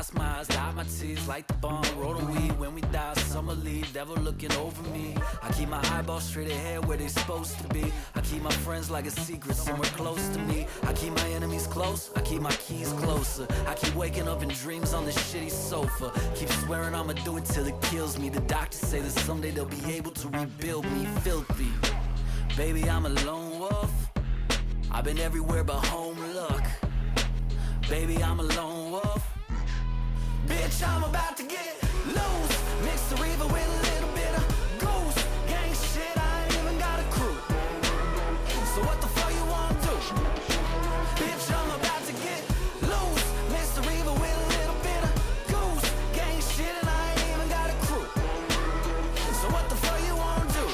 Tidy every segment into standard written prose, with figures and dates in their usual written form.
Cross my eyes, dot my T's, like the bomb, roll the weed. When we die, summer leave, devil looking over me. I keep my eyeballs straight ahead where they supposed to be. I keep my friends like a secret somewhere close to me. I keep my enemies close, I keep my keys closer. I keep waking up in dreams on this shitty sofa. Keep swearing I'ma do it till it kills me. The doctors say that someday they'll be able to rebuild me. Filthy, baby, I'm a lone wolf. I've been everywhere but home, look. Baby, I'm a lone wolf. Bitch, I'm about to get loose. Mix the reaper with a little bit of goose. Gang shit, I ain't even got a crew. So what the fuck you wanna do? Bitch, I'm about to get loose. Mix the reaper with a little bit of goose. Gang shit, and I ain't even got a crew. So what the fuck you wanna do?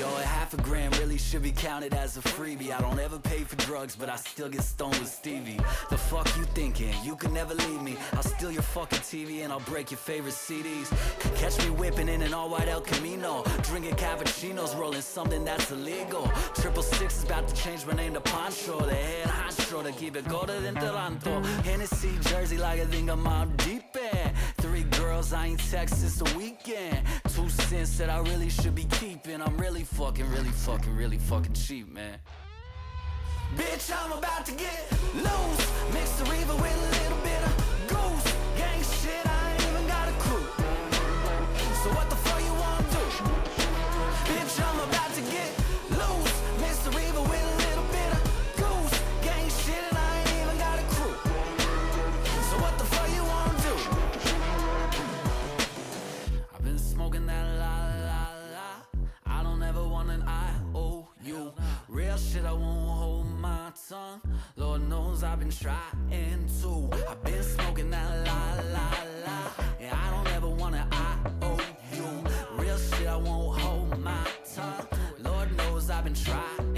Yo, $50 really should be counted as a freebie. I don't ever pay for drugs, but I still get stoned with Stevie. The fuck you thinking? You can never leave me. I'll steal your fucking TV and I'll break your favorite CDs. Catch me whipping in an all-white El Camino, drinking cappuccinos, rolling something that's illegal. 666 is about to change my name to Pancho, the head honcho to keep it colder than Toronto. Hennessy jersey like I think I'm out deep in. 3 girls I ain't text since the weekend. 2 cents that I really should be keeping. I'm really fucking cheap, man. Bitch, I'm about to get loose. Mix the reaper with a little bit of goose. Gang shit, I ain't even got a crew. So what the fuck you wanna do? Bitch, I'm about to get loose. Mix the reaper with a little bit of goose. Gang shit, and I ain't even got a crew. So what the fuck you wanna do? I've been smoking that la la la. I don't ever want an IOU. Real shit, I won't hold my tongue. Lord knows I've been trying to. I've been smoking that la la la. And I don't ever want an IOU. Real shit, I won't hold my tongue. Lord knows I've been trying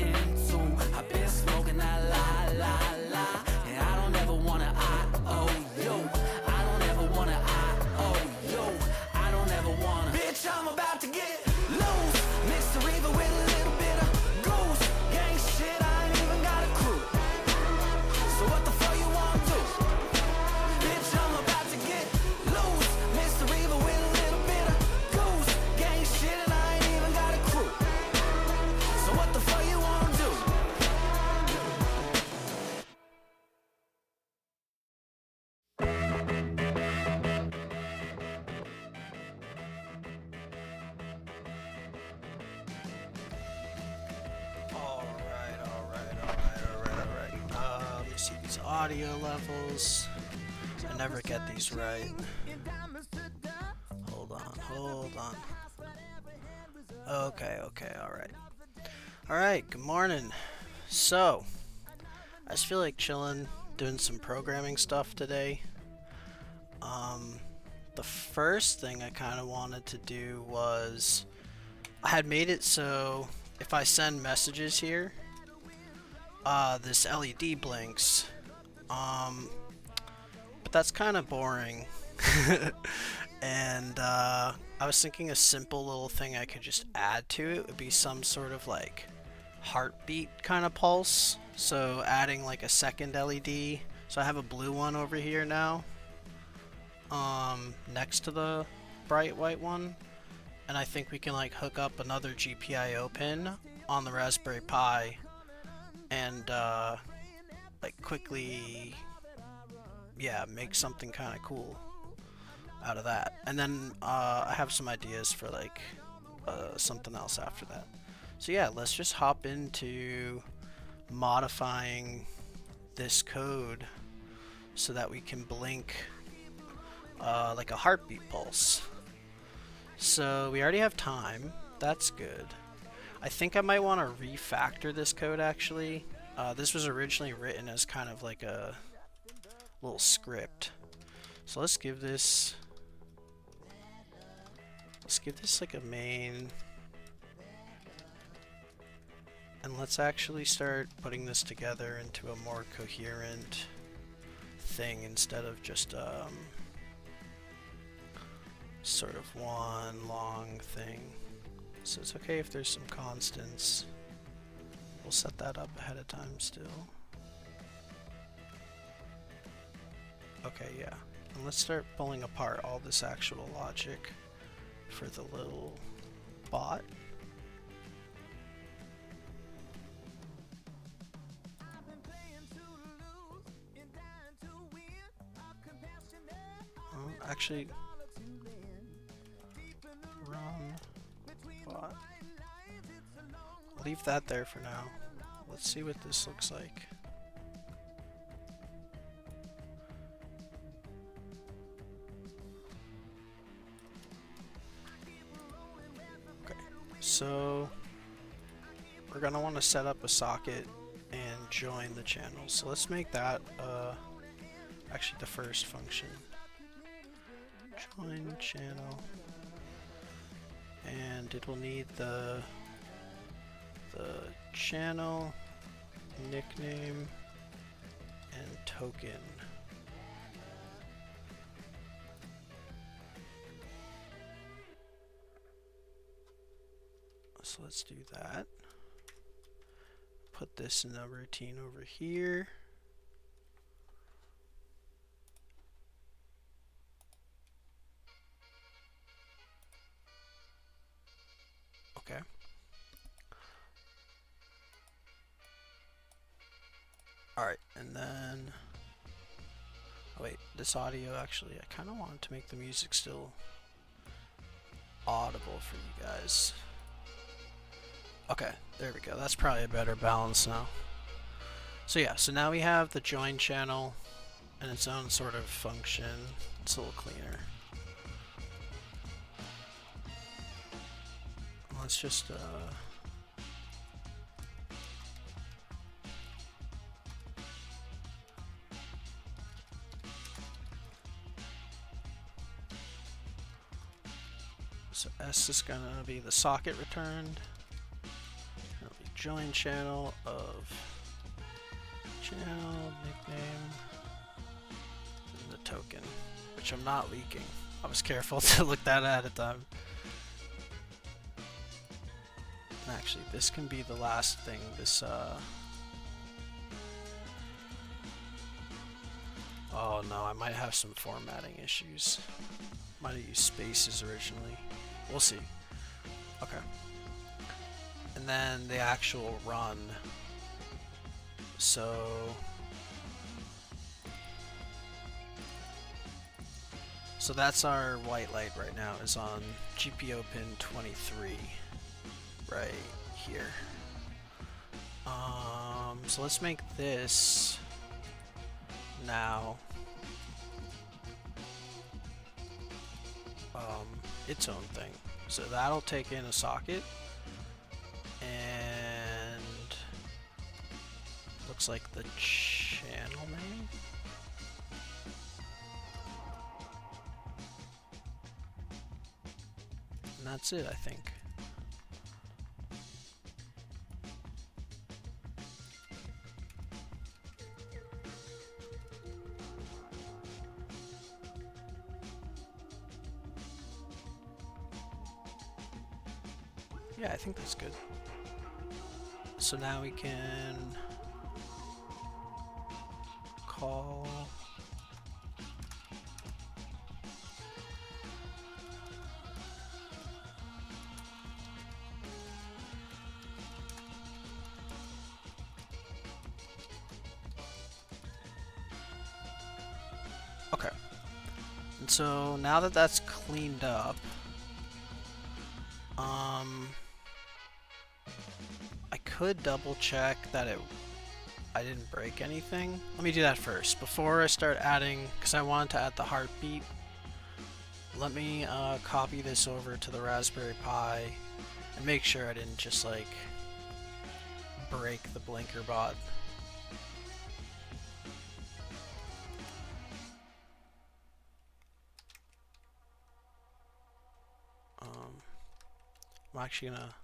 to. I've been smoking that la la la. And I don't ever want an IOU. I don't ever want an IOU. I don't ever want to. Bitch, I'm about to get loose. Mix the reaper with a little bit of goose. Gang shit, I ain't even got a crew. So what the fuck you wanna do? Bitch, I'm about to get loose. Mix the reaper with a little bit of goose. Gang shit, and I ain't even got a crew. So what the fuck you wanna do? Let me see these audio levels. I never get these right. Hold on. Okay, alright, good morning. So, I just feel like chilling, doing some programming stuff today. The first thing I kind of wanted to do was, I had made it so if I send messages here, this LED blinks, but that's kind of boring. And I was thinking a simple little thing I could just add to it would be some sort of like heartbeat kind of pulse. So adding like a second LED. So I have a blue one over here now, next to the bright white one, and I think we can like hook up another GPIO pin on the Raspberry Pi and like quickly, yeah, make something kind of cool out of that. And then I have some ideas for like something else after that. So yeah, let's just hop into modifying this code so that we can blink like a heartbeat pulse. So we already have time, that's good. I think I might want to refactor this code actually. This was originally written as kind of like a little script. So let's give this like a main, and let's actually start putting this together into a more coherent thing instead of just sort of one long thing. So it's okay if there's some constants. We'll set that up ahead of time still. Okay, yeah. And let's start pulling apart all this actual logic for the little bot. Actually, run bot. Leave that there for now. Let's see what this looks like. Okay, so we're gonna want to set up a socket and join the channel. So let's make that actually the first function. Join channel, and it will need the channel nickname and token. So let's do that. Put this in the routine over here. Okay. Alright, and then... Oh wait, this audio actually, I kind of want to make the music still audible for you guys. Okay, there we go. That's probably a better balance now. So yeah, so now we have the join channel and its own sort of function. It's a little cleaner. Let's just so S is gonna be the socket returned. It'll be join channel of channel nickname and the token, which I'm not leaking. I was careful to look that at a time. And actually, this can be the last thing. This oh no, I might have some formatting issues. Might have used spaces originally. We'll see. Okay. And then the actual run. So that's our white light right now, is on GPO pin 23 right here. So let's make this now its own thing. So that'll take in a socket, and looks like the channel name. And that's it, I think. Yeah, I think that's good. So now we can call okay. And so now that that's cleaned up, I could double check that I didn't break anything. Let me do that first before I start adding, because I wanted to add the heartbeat. Let me copy this over to the Raspberry Pi and make sure I didn't just like break the blinker bot. I'm actually gonna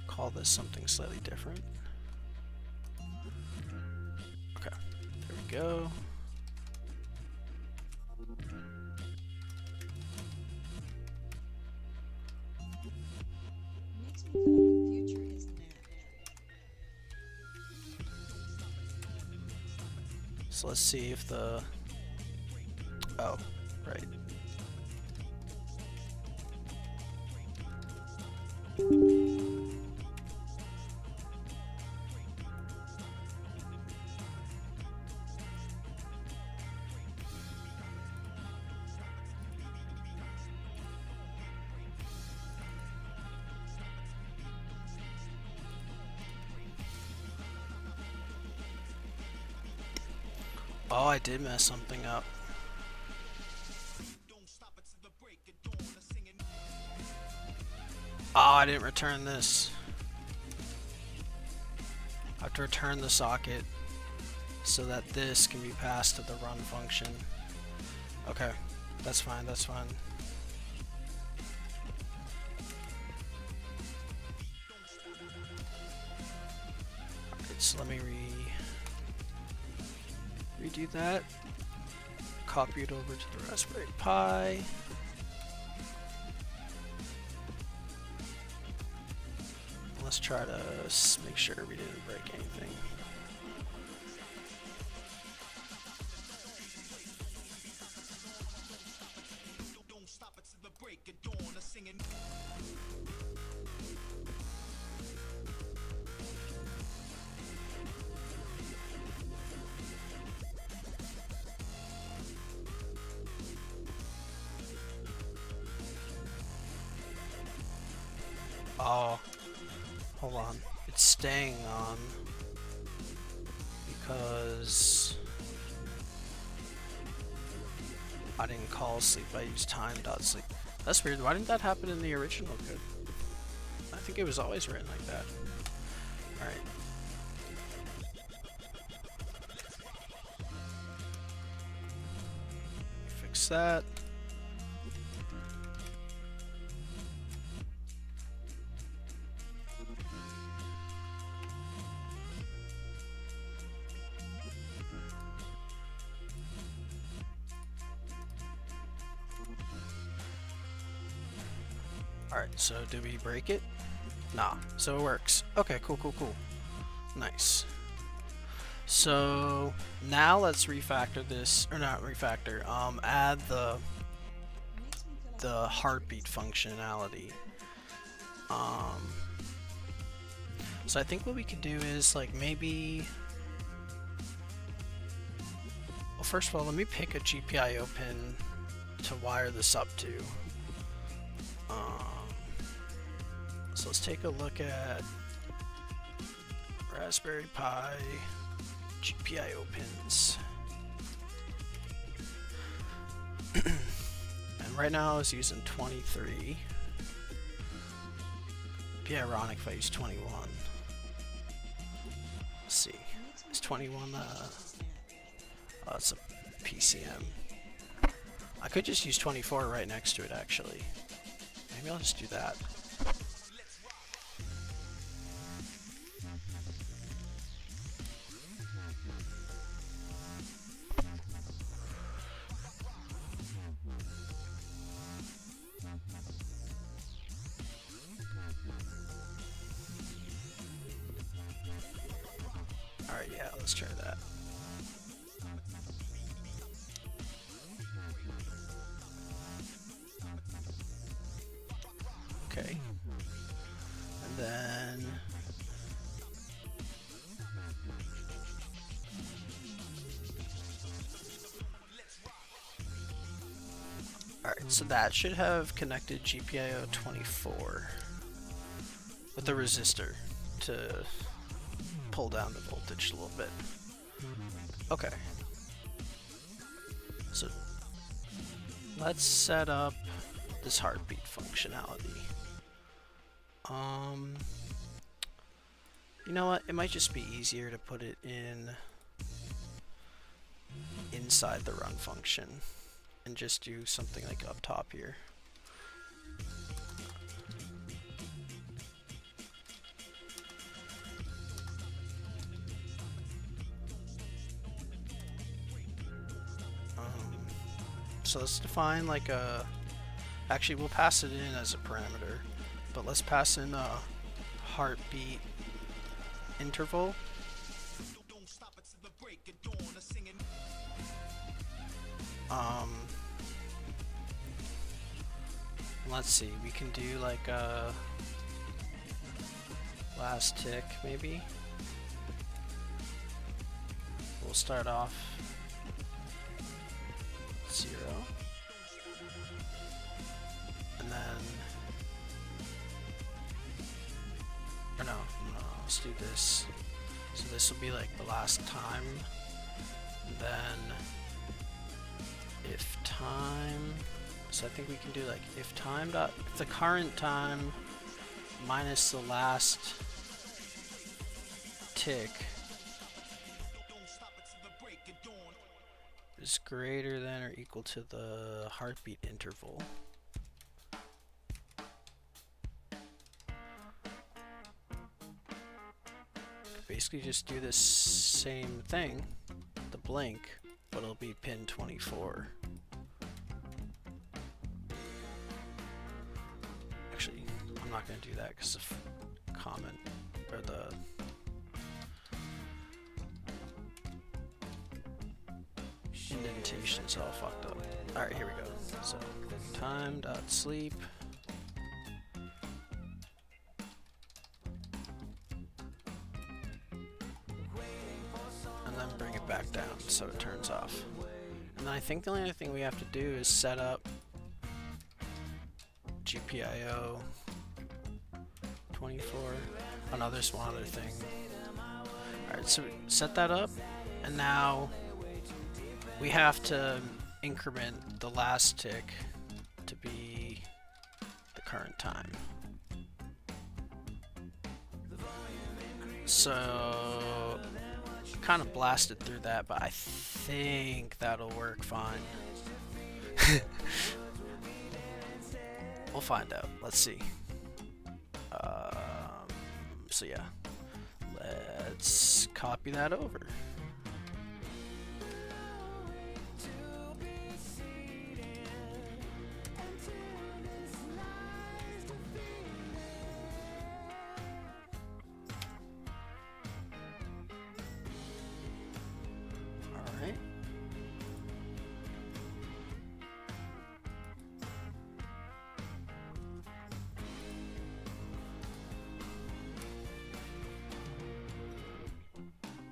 call this something slightly different. Okay, there we go. Makes me feel like the future is now. So let's see if the... Oh, right. Oh, I did mess something up. Oh, I didn't return this. I have to return the socket so that this can be passed to the run function. Okay, that's fine, that's fine. Alright, so let me redo that. Copy it over to the Raspberry Pi. Let's try to make sure we didn't break anything. Oh, hold on. It's staying on because I didn't call sleep. I used time.sleep. That's weird. Why didn't that happen in the original code? I think it was always written like that. Alright. Fix that. Alright, so do we break it? Nah, so it works. Okay, cool, cool, cool. Nice. So now let's refactor this, or not refactor, add the heartbeat functionality. So I think what we could do is like maybe, well, first of all, let me pick a GPIO pin to wire this up to. So let's take a look at Raspberry Pi GPIO pins. And right now I was using 23. It'd be ironic if I use 21. Let's see. Is 21 oh, it's a PCM. I could just use 24 right next to it actually. Maybe I'll just do that. Alright, yeah, let's try that. Okay. And then alright, so that should have connected GPIO 24 with a resistor to pull down the voltage a little bit. Okay. So let's set up this heartbeat functionality. You know what? It might just be easier to put it inside the run function and just do something like up top here. So let's define like a, actually we'll pass it in as a parameter, but let's pass in a heartbeat interval. Let's see, we can do like a last tick maybe. We'll start off 0. And then, or no, let's do this. So this will be like the last time. And then if time, so I think we can do like if time dot, if the current time minus the last tick is greater than or equal to the heartbeat interval. Basically just do this same thing, the blink, but it'll be pin 24. Actually, I'm not going to do that because the comment, or the indentation is all fucked up. Alright, here we go. So, time.sleep. And then bring it back down so it turns off. And then I think the only other thing we have to do is set up GPIO 24. Oh no, there's one other thing. Alright, so set that up, and now we have to increment the last tick to be the current time. So, kind of blasted through that, but I think that'll work fine. We'll find out. Let's see. So yeah, let's copy that over.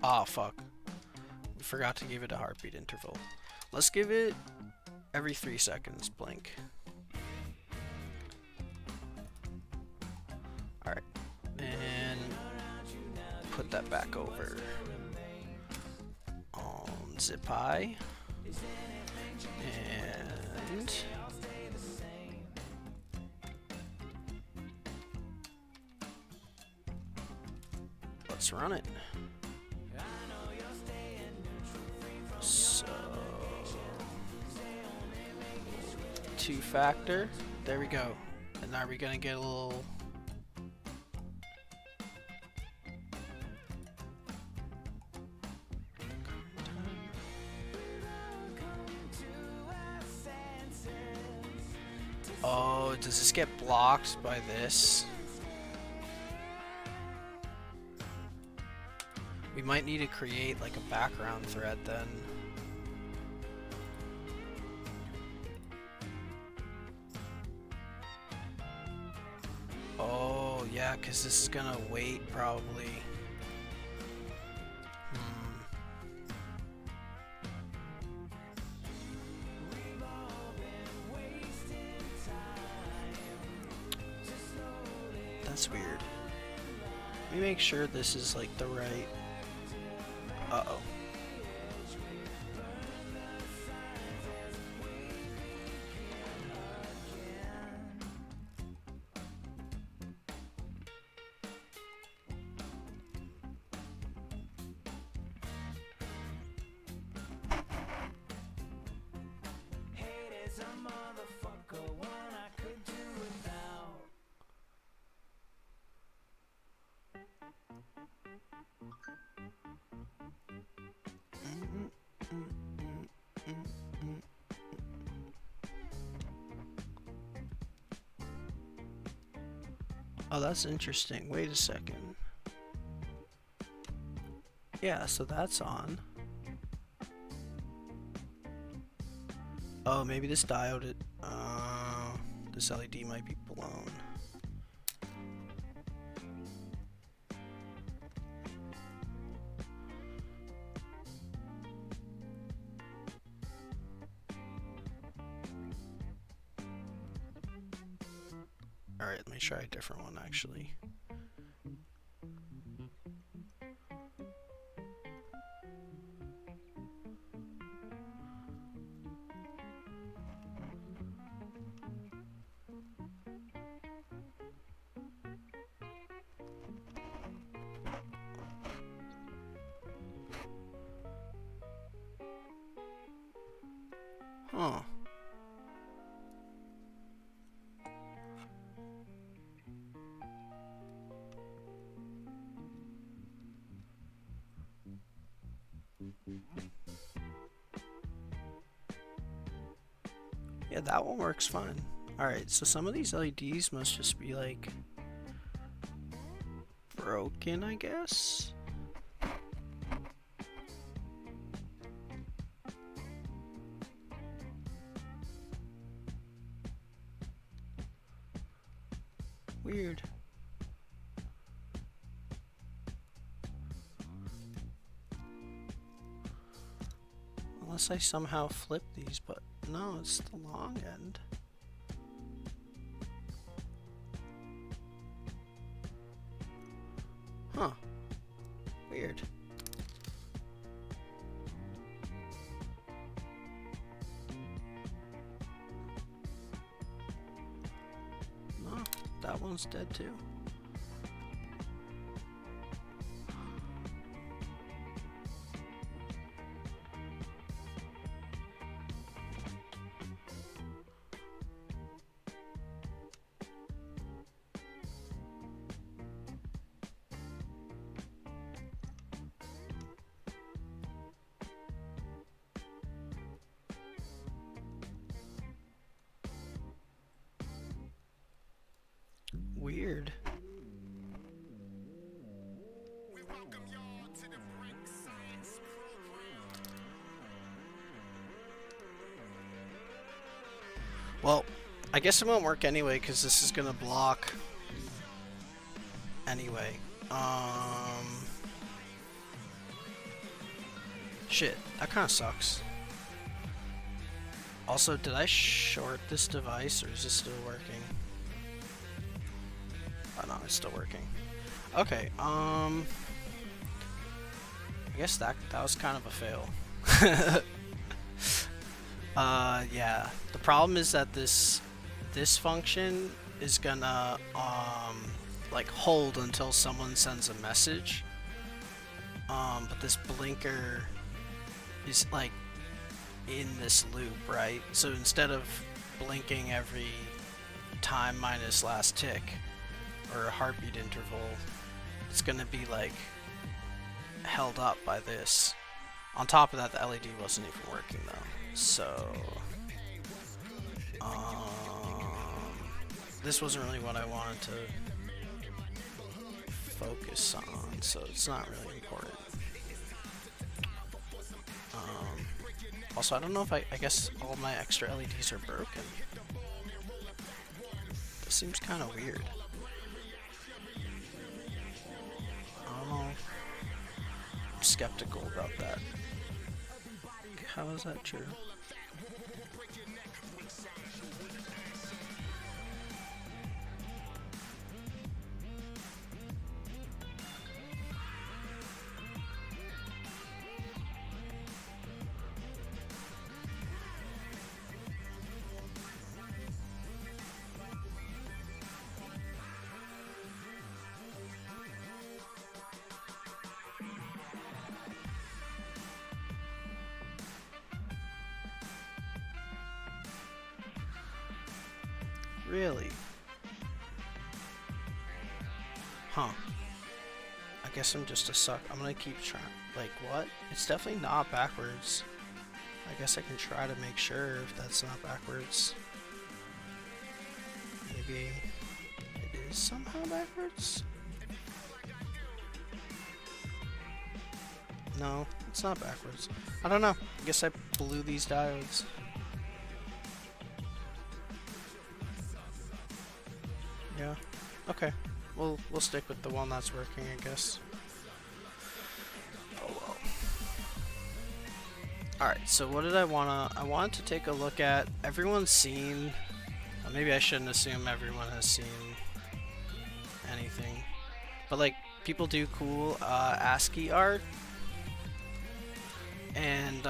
Oh fuck. We forgot to give it a heartbeat interval. Let's give it every 3 seconds blink. Alright. And put that back over on ZipI. And let's run it. So, 2-factor, there we go. And now we're gonna get a little oh, does this get blocked by this? We might need to create like a background thread then. Oh yeah, because this is gonna wait probably. That's weird. Let me make sure this is like the right. Uh-oh. Oh, that's interesting. Wait a second. Yeah, so that's on. Oh, maybe this diode, this LED might be blown. Alright, let me try a different one actually. Huh. Yeah, that one works fine. Alright, so some of these LEDs must just be like broken, I guess? Weird. Unless I somehow flip these, but no, it's the long end. Huh. Weird. No, that one's dead too. Weird. Well, I guess it won't work anyway because this is gonna block anyway. Shit, that kind of sucks. Also, did I short this device or is it still working? Oh no, it's still working. Okay, I guess that was kind of a fail. Yeah. The problem is that this function is gonna like hold until someone sends a message. But this blinker is like in this loop, right? So instead of blinking every time minus last tick or a heartbeat interval, it's gonna be like held up by this. On top of that, the LED wasn't even working though. So this wasn't really what I wanted to focus on, so it's not really important. Also, I don't know if I guess all my extra LEDs are broken. This seems kind of weird. I don't know. I'm skeptical about that. How is that true? Really? Huh. I guess I'm just a suck. I'm gonna keep trying. Like, what? It's definitely not backwards. I guess I can try to make sure if that's not backwards. Maybe it is somehow backwards? No, it's not backwards. I don't know. I guess I blew these diodes. Yeah. Okay. We'll stick with the one that's working, I guess. Oh well. Alright, so what did I wanted to take a look at. Everyone's seen, maybe I shouldn't assume everyone has seen anything, but like, people do cool ASCII art, and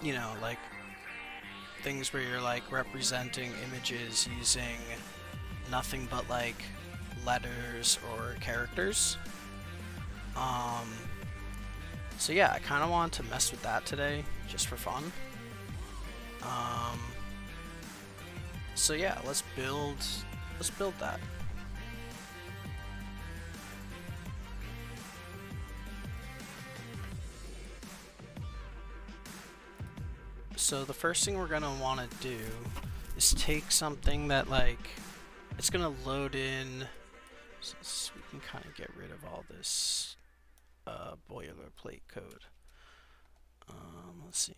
you know, like things where you're like representing images using nothing but like letters or characters. So yeah, I kind of wanted to mess with that today, just for fun. So yeah, let's build that. So the first thing we're gonna want to do is take something that like, it's gonna load in, so we can kind of get rid of all this boilerplate code. Let's see.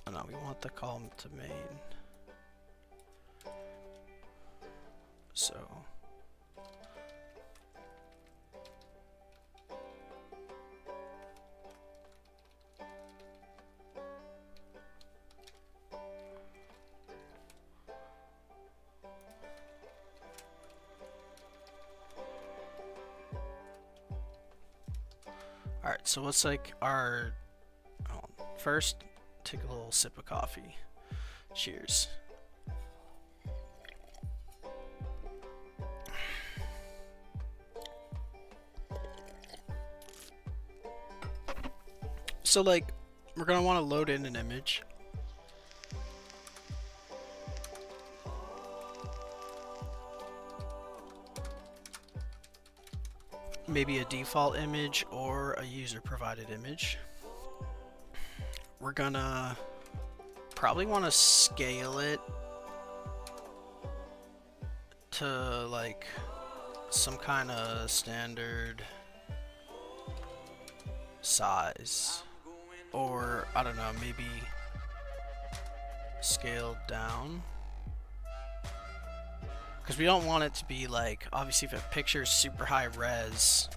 Oh no, we want the column to main. So alright, so what's like our... First, take a little sip of coffee. Cheers. So like, we're gonna want to load in an image. Maybe a default image or a user provided image. We're gonna probably want to scale it to like some kind of standard size, or I don't know, maybe scaled down, because we don't want it to be like, obviously if a picture is super high res,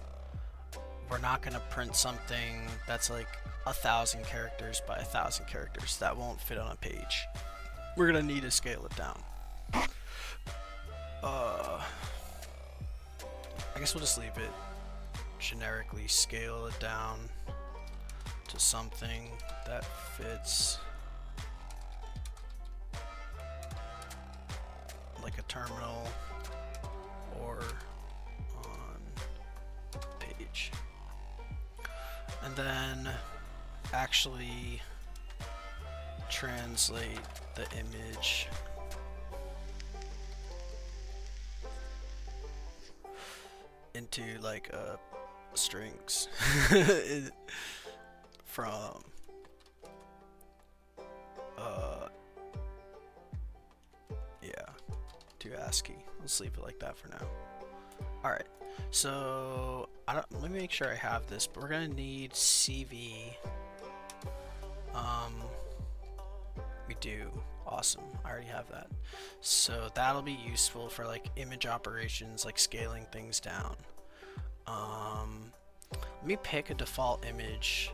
we're not going to print something that's like 1,000 characters by 1,000 characters. That won't fit on a page. We're going to need to scale it down. I guess we'll just leave it generically, scale it down to something that fits like a terminal or on page. And then actually translate the image into like strings from yeah, to ASCII. Let's leave it like that for now. Alright, so let me make sure I have this, but we're gonna need CV. We do. Awesome, I already have that. So that'll be useful for like image operations, like scaling things down. Let me pick a default image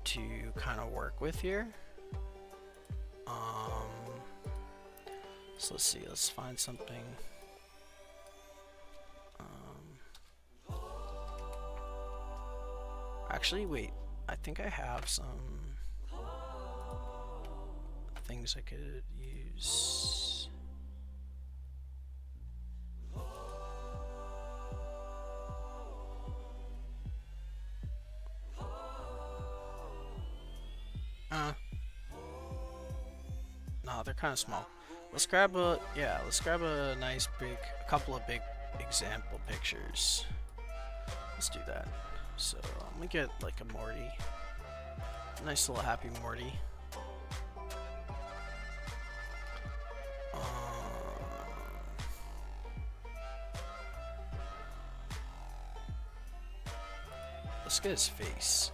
to kind of work with here. So let's see, let's find something. Actually, wait, I think I have some things I could use. No, they're kind of small. Let's grab a nice a couple of big example pictures. Let's do that. So I'm gonna get like a Morty, nice little happy Morty. Let's get his face.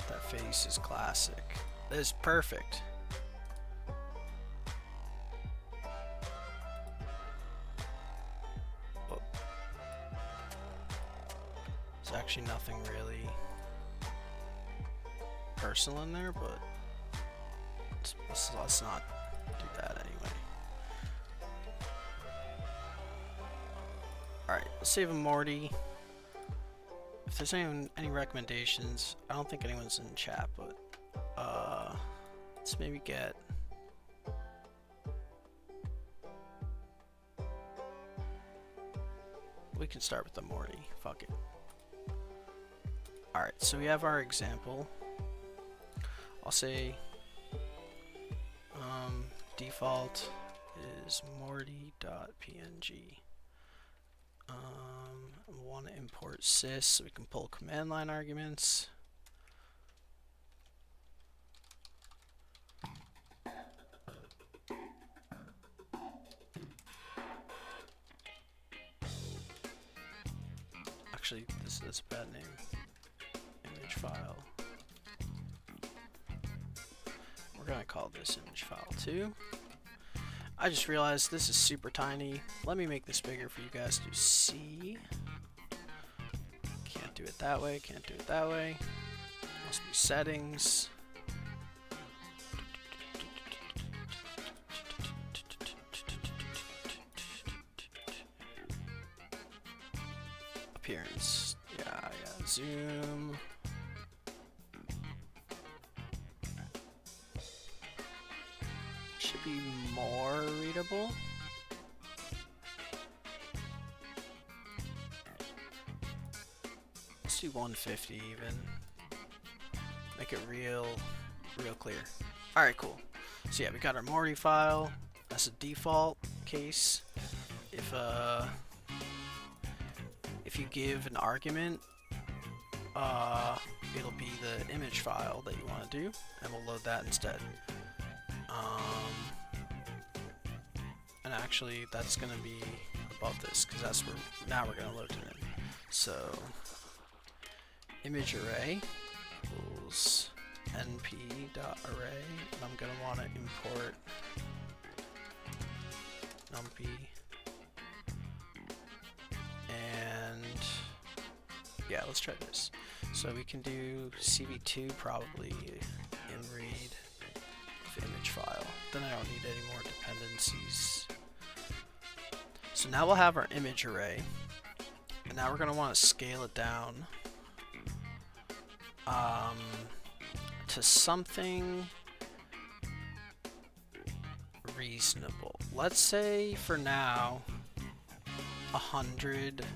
That face is classic. That is perfect. There's actually nothing really personal in there, but let's not do that anyway. Alright, let's save a Morty. If there's any recommendations, I don't think anyone's in chat, but let's maybe get... We can start with the Morty. Fuck it. Alright, so we have our example. I'll say default is morty.png. I want to import sys so we can pull command line arguments. Actually, this is a bad name. Image file. We're gonna call this image file 2. I just realized this is super tiny. Let me make this bigger for you guys to see. Can't do it that way, can't do it that way. Must be settings. Appearance. Yeah, zoom. Should be more readable. Let's do 150 even. Make it real clear. Alright, cool. So yeah, we got our Morty file. That's a default case. If you give an argument, it'll be the image file that you want to do, and we'll load that instead. And actually, that's going to be above this, because that's where now we're going to load it in. So, image array equals np.array, and I'm going to want to import numpy. And yeah, let's try this. So we can do cv2 probably in read image file. Then I don't need any more dependencies. So now we'll have our image array, and now we're going to want to scale it down to something reasonable. Let's say for now 100,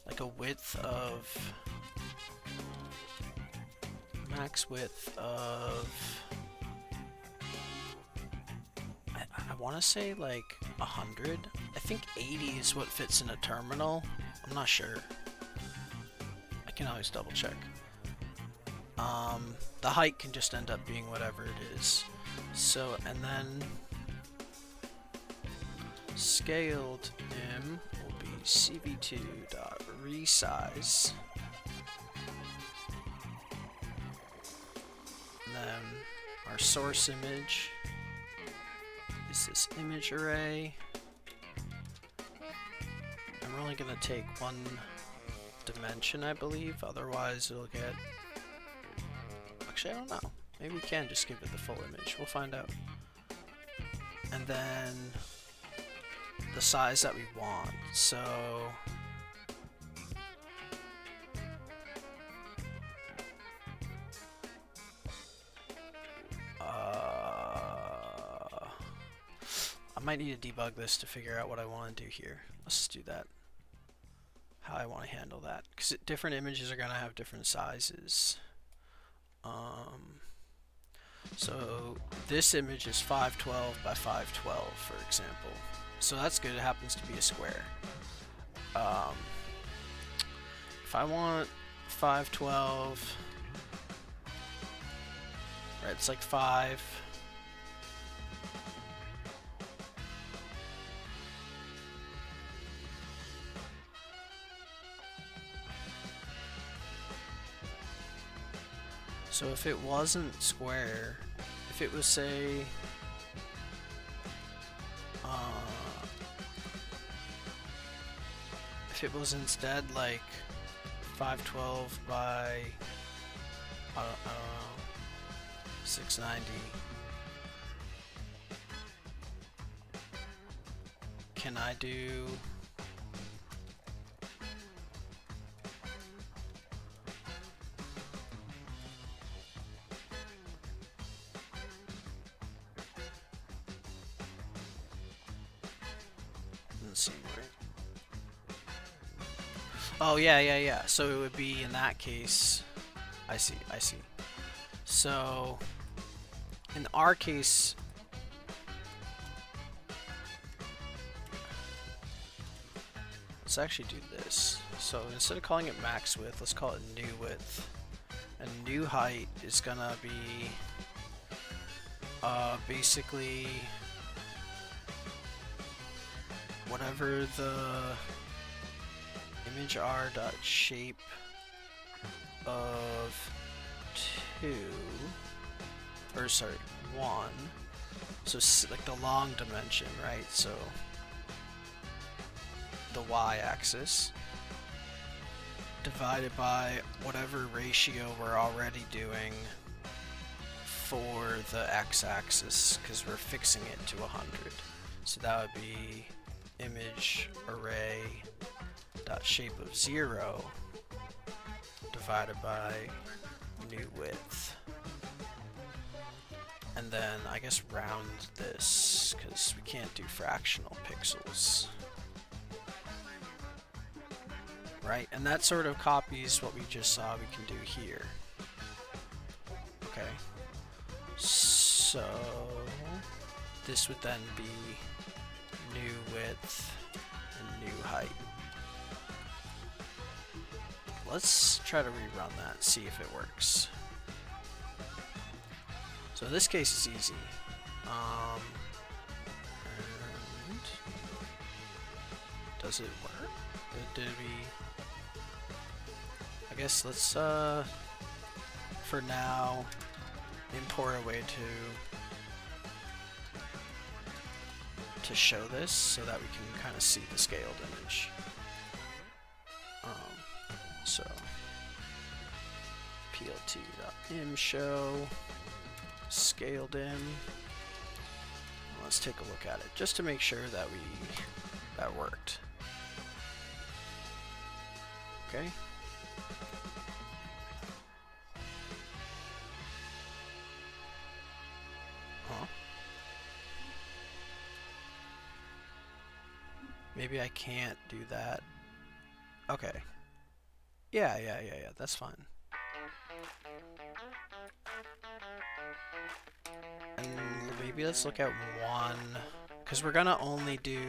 like a width of, max width of, I want to say like 100. I think 80 is what fits in a terminal. I'm not sure. I can always double check. The height can just end up being whatever it is. So, and then scaled im will be cv2.resize. And then our source image is this image array. And we're only going to take one dimension, I believe, otherwise it'll get... Actually, I don't know. Maybe we can just give it the full image. We'll find out. And then the size that we want. So I might need to debug this to figure out what I want to do here. Let's just do that. How I want to handle that, because different images are going to have different sizes. So this image is 512 by 512, for example. So that's good. It happens to be a square. If I want 512, right, it's like 5. So if it wasn't square, if it was, say, if it was instead like 512 by, I don't know, 690. Can I do... Doesn't seem right. Oh, yeah. So it would be in that case... I see. So, in our case... Let's actually do this. So instead of calling it max width, let's call it new width. And new height is gonna be basically whatever the image r.shape of 2, or sorry, 1. So like the long dimension, right? So the y-axis divided by whatever ratio we're already doing for the x-axis, because we're fixing it to 100. So that would be image array dot shape of 0 divided by new width. And then I guess round this, because we can't do fractional pixels. Right, and that sort of copies what we just saw we can do here. Okay, so this would then be new width and new height. Let's try to rerun that, see if it works. So in this case it's easy. And does it work? Did we... I guess let's, for now, import a way to show this so that we can kind of see the scaled image. So, plt.imshow, scaled in. Let's take a look at it, just to make sure that that worked. Okay. Maybe I can't do that. Okay. Yeah, that's fine. And maybe let's look at 1, because we're gonna only do...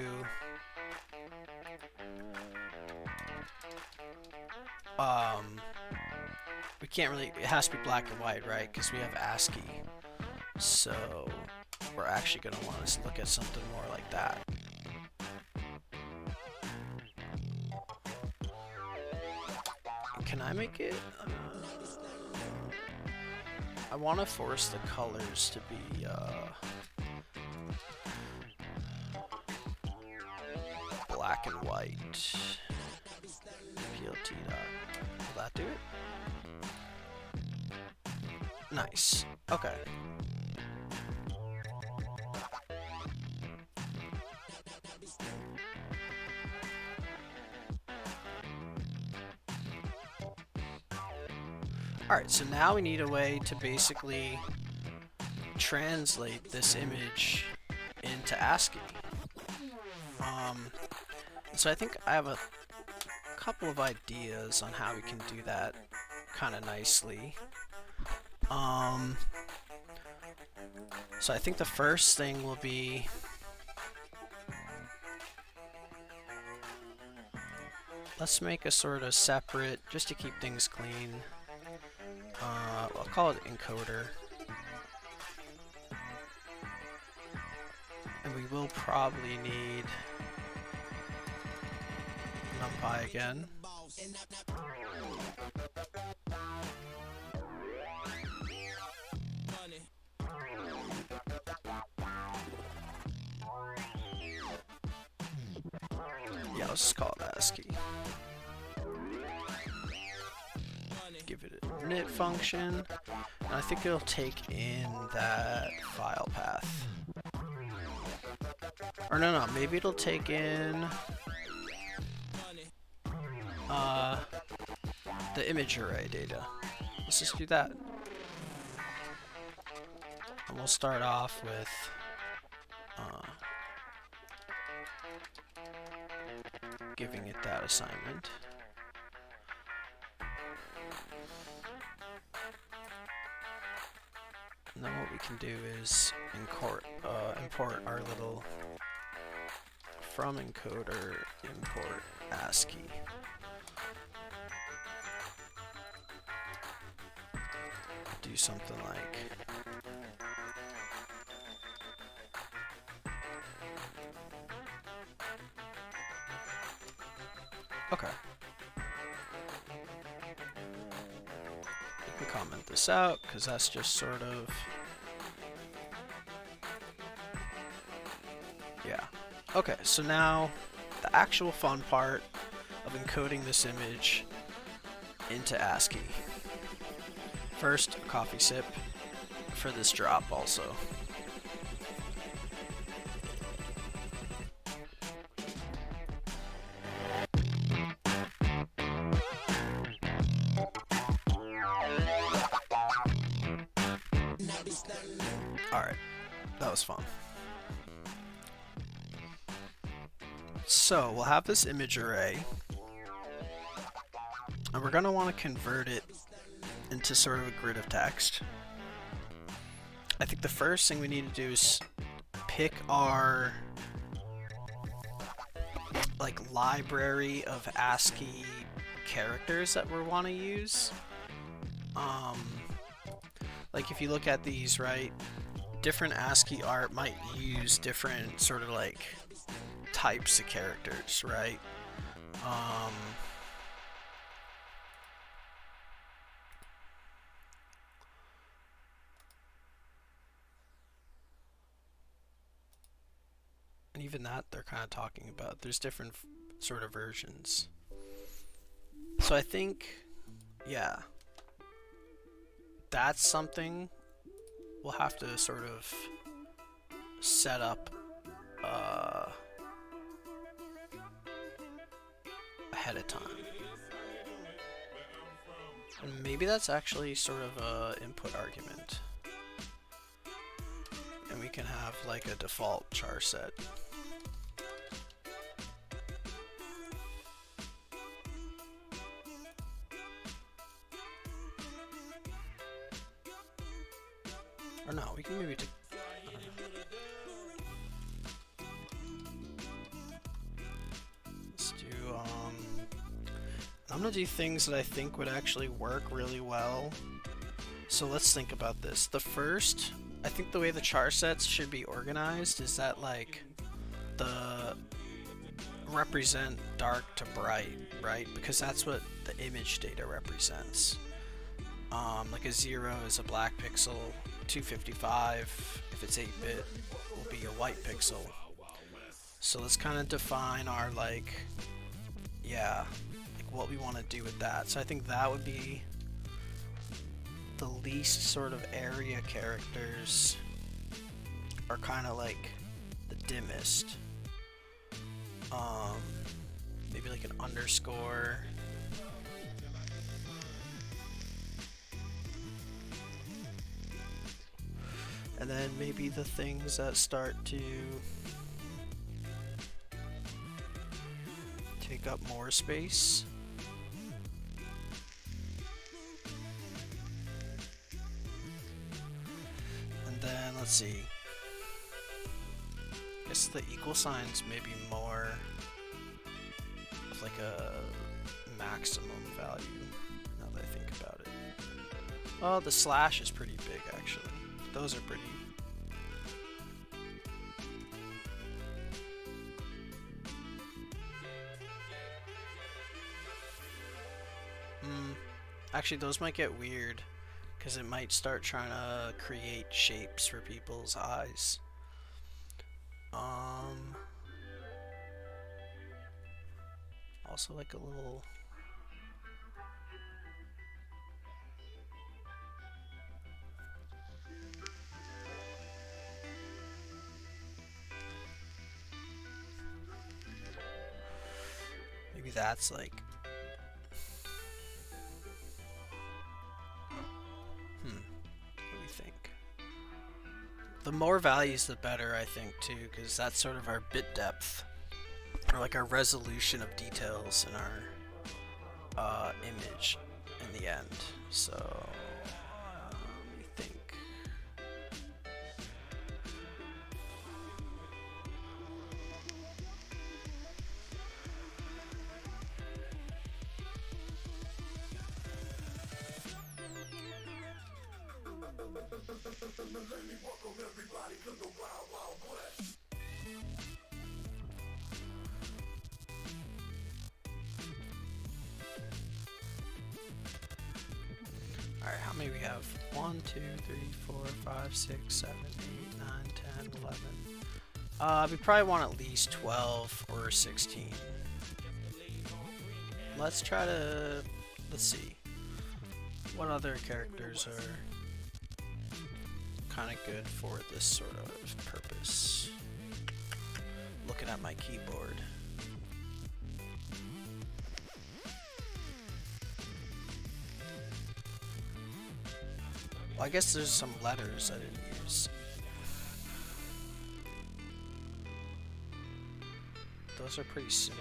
we can't really... It has to be black and white, right? Because we have ASCII. So we're actually gonna want to look at something more like that. Can I make it? I want to force the colors to be black and white. PLT dot. Will that do it? Nice. Okay. Alright, so now we need a way to basically translate this image into ASCII. So I think I have a couple of ideas on how we can do that kind of nicely. So I think the first thing will be let's make a sort of separate, just to keep things clean. I'll call it encoder. And we will probably need NumPy again. Yeah, let's just call it ASCII. coordinate function. And I think it'll take in that file path. Or no, maybe it'll take in the image array data. Let's just do that. And we'll start off with giving it that assignment. And then what we can do is import our little from encoder import ASCII. Do something like okay. You can comment this out because that's just sort of yeah. Okay, so now the actual fun part of encoding this image into ASCII. First, a coffee sip for this drop also. Alright, that was fun. So, we'll have this image array, and we're going to want to convert it into sort of a grid of text. I think the first thing we need to do is pick our like library of ASCII characters that we want to use. Like if you look at these, right, different ASCII art might use different sort of like types of characters, right? And even that they're kind of talking about. There's different sort of versions. So I think, yeah, that's something we'll have to sort of set up ahead of time. And maybe that's actually sort of a input argument. And we can have like a default char set. Or no, we can maybe let's do I'm gonna do things that I think would actually work really well. So let's think about this. The first, I think the way the char sets should be organized is that like the represent dark to bright, right? Because that's what the image data represents. Like a 0 is a black pixel, 255, if it's 8-bit, will be a white pixel. So let's kind of define our like what we want to do with that. So I think that would be the least sort of area characters are kind of like the dimmest. Maybe like an underscore. And then maybe the things that start to take up more space. And then let's see. I guess the equal signs maybe more of like a maximum value now that I think about it. Oh, the slash is pretty big actually. Those are pretty. Actually, those might get weird because it might start trying to create shapes for people's eyes. Also like a little. that's like... What do we think? The more values, the better, I think, too, because that's sort of our bit depth, or like our resolution of details in our image in the end. So, let me think. Alright, how many we have? 1, 2, 3, 4, 5, 6, 7, 8, 9, 10, 11. We probably want at least 12 or 16. Let's try to... let's see. What other characters are kind of good for this sort of purpose? Looking at my keyboard. Well, I guess there's some letters I didn't use. Those are pretty similar.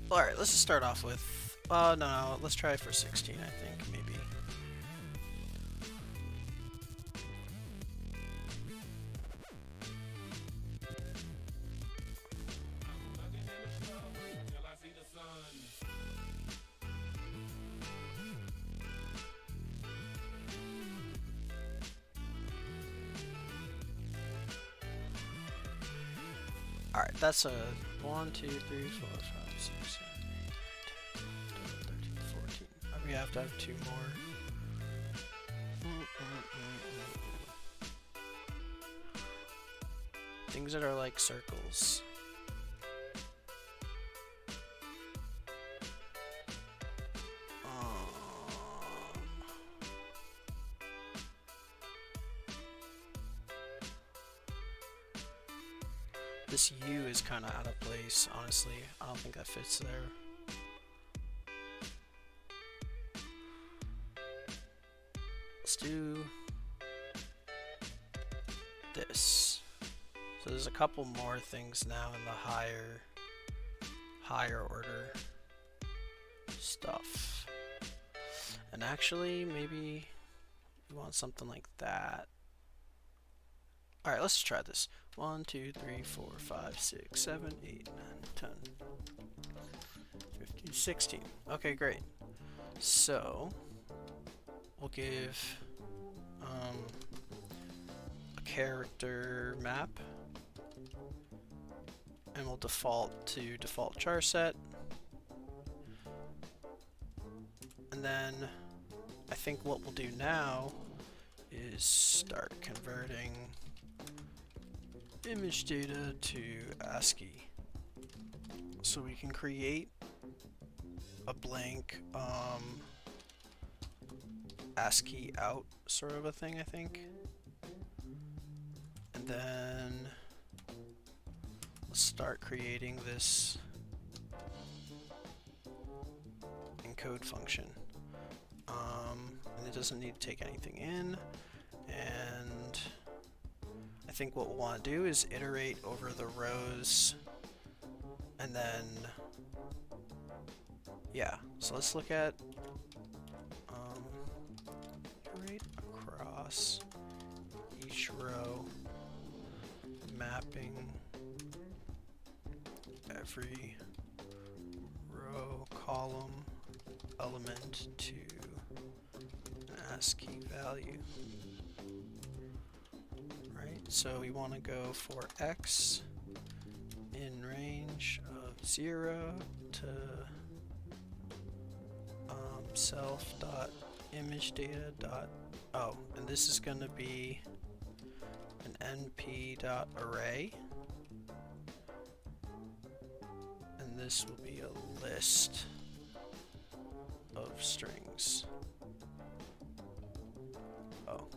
Alright, let's just start off with... no, let's try for 16, I think, maybe. Alright, that's a 1, 2, 3, 4, 5, 6, 7, 8, 9, 10, 11, 13, 14. We have to have 2 more. Things that are like circles. This U is kind of out of place, honestly. I don't think that fits there. Let's do this. So there's a couple more things now in the higher order stuff. And actually, maybe we want something like that. Alright, let's try this. 1, 2, 3, 4, 5, 6, 7, 8, 9, 10, 15, 16. Okay, great. So, we'll give a character map, and we'll default to default char set. And then, I think what we'll do now is start converting image data to ASCII, so we can create a blank ASCII out sort of a thing, I think. And then let's start creating this encode function. And it doesn't need to take anything in, and I think what we'll want to do is iterate over the rows, and then, yeah, so let's look at iterate across each row, mapping every row, column, element to an ASCII value. So we want to go for x in range of 0 to self.imagedata. And this is going to be an np.array, and this will be a list of strings. Oh.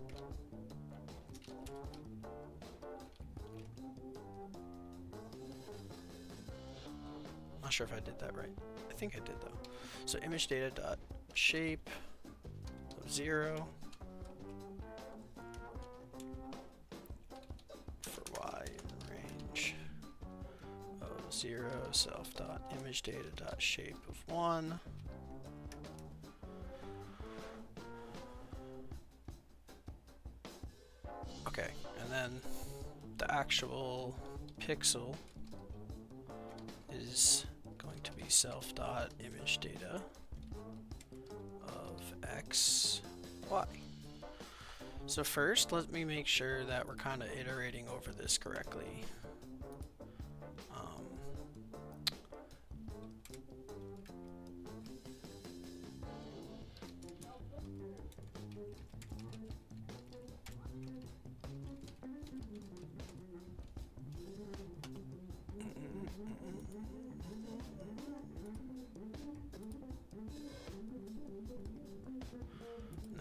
Not sure if I did that right. I think I did though. So image data dot shape of 0 for y in range of 0 self dot image data dot shape of 1. Okay, and then the actual pixel is going to be self dot image data of x, y. So first, let me make sure that we're kind of iterating over this correctly.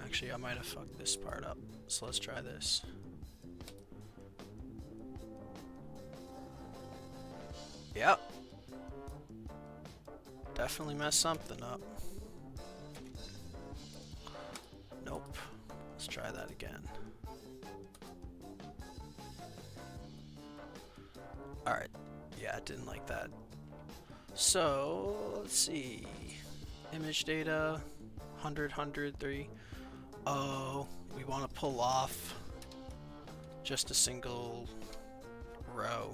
Actually, I might have fucked this part up, so let's try this. Yep. Definitely messed something up. Nope. Let's try that again. Alright. Yeah, I didn't like that. So, let's see. Image data, 100, 100, 3. Oh, we want to pull off just a single row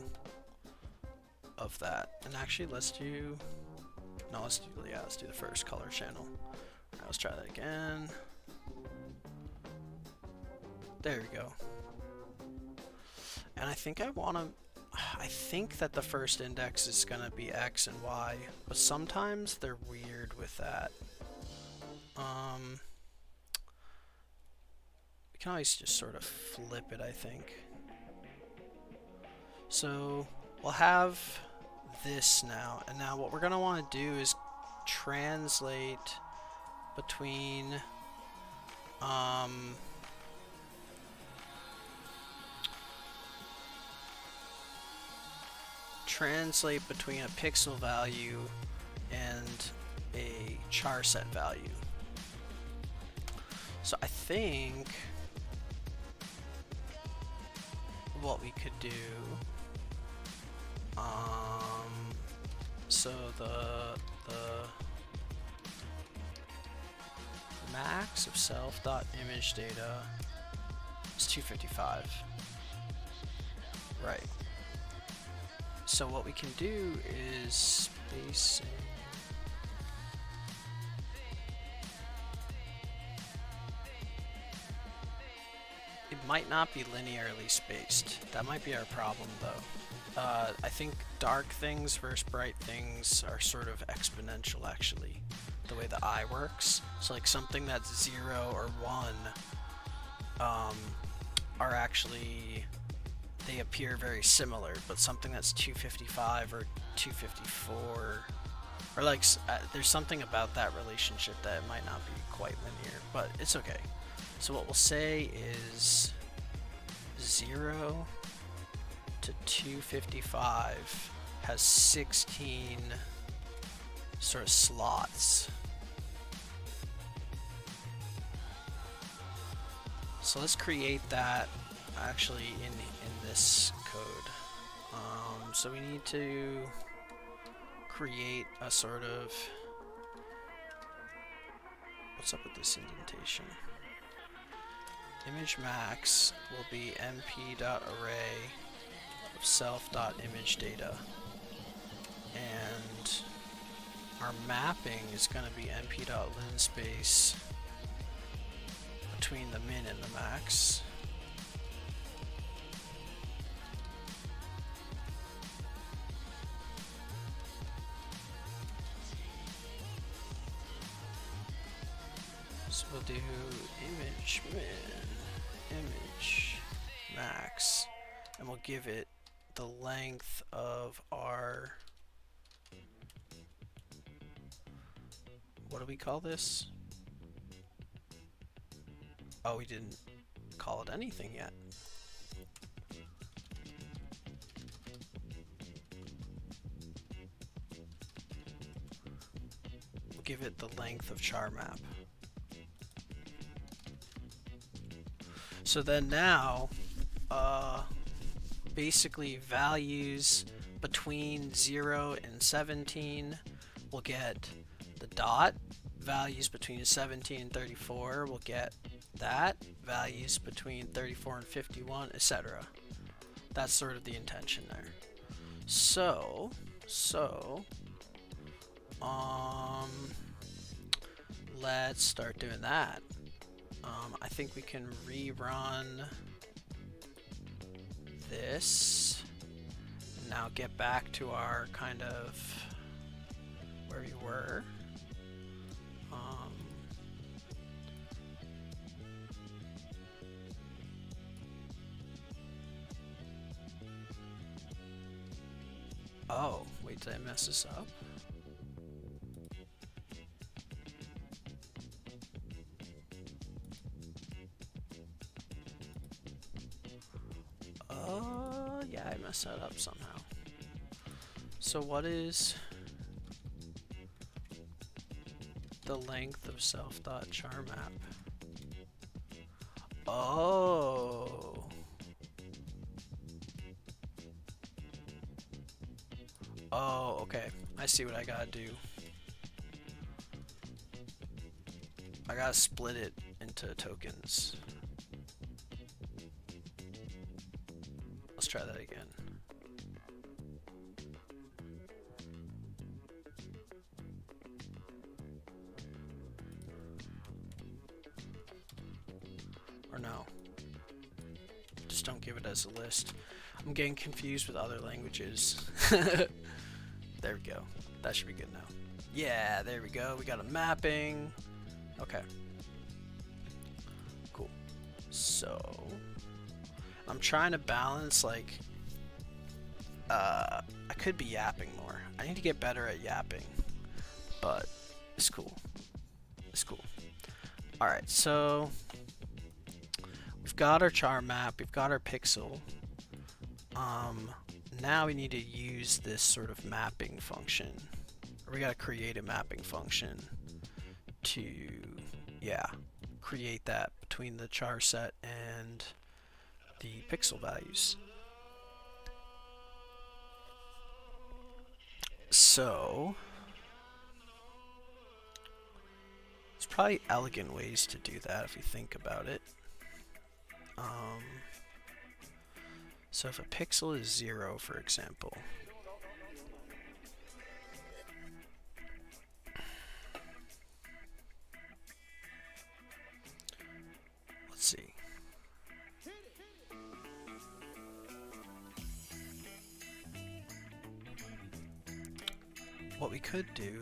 of that. And actually, let's do the first color channel. Right, let's try that again. There we go. And I think I think that the first index is gonna be X and Y, but sometimes they're weird with that. We can always just sort of flip it, I think. So we'll have this now, and now what we're gonna want to do is translate between a pixel value and a char set value. So I think what we could do, so the max of self dot image data is 255, right? So what we can do is spacing. It might not be linearly spaced. That might be our problem though. I think dark things versus bright things are sort of exponential actually, the way the eye works. So like something that's 0 or 1 are actually, they appear very similar, but something that's 255 or 254, or like there's something about that relationship that it might not be quite linear, but it's okay. So what we'll say is 0 to 255 has 16 sort of slots. So let's create that actually in this code. So we need to create a sort of, what's up with this indentation? Image max will be np.array of self.imagedata, and our mapping is going to be np.linspace between the min and the max. So we'll do image min, image max, and we'll give it the length of our, what do we call this? Oh, we didn't call it anything yet. We'll give it the length of char map. So then now, basically values between 0 and 17 will get the dot. Values between 17 and 34 will get that. Values between 34 and 51, etc. That's sort of the intention there. So, let's start doing that. I think we can rerun this. Now get back to our kind of where we were. Oh, wait, did I mess this up? Yeah, I messed that up somehow. So what is the length of self.charMap? Oh. Oh, okay. I see what I gotta do. I gotta split it into tokens. Let's try that again. Or no. Just don't give it as a list. I'm getting confused with other languages. There we go. That should be good now. Yeah, there we go. We got a mapping. Okay. Cool. So, I'm trying to balance, like, I could be yapping more. I need to get better at yapping, but it's cool. It's cool. Alright, so we've got our char map, we've got our pixel. Now we need to use this sort of mapping function. Or we gotta create a mapping function to, yeah, create that between the char set and the pixel values. So, there's probably elegant ways to do that if you think about it. So if a pixel is 0, for example, let's see. What we could do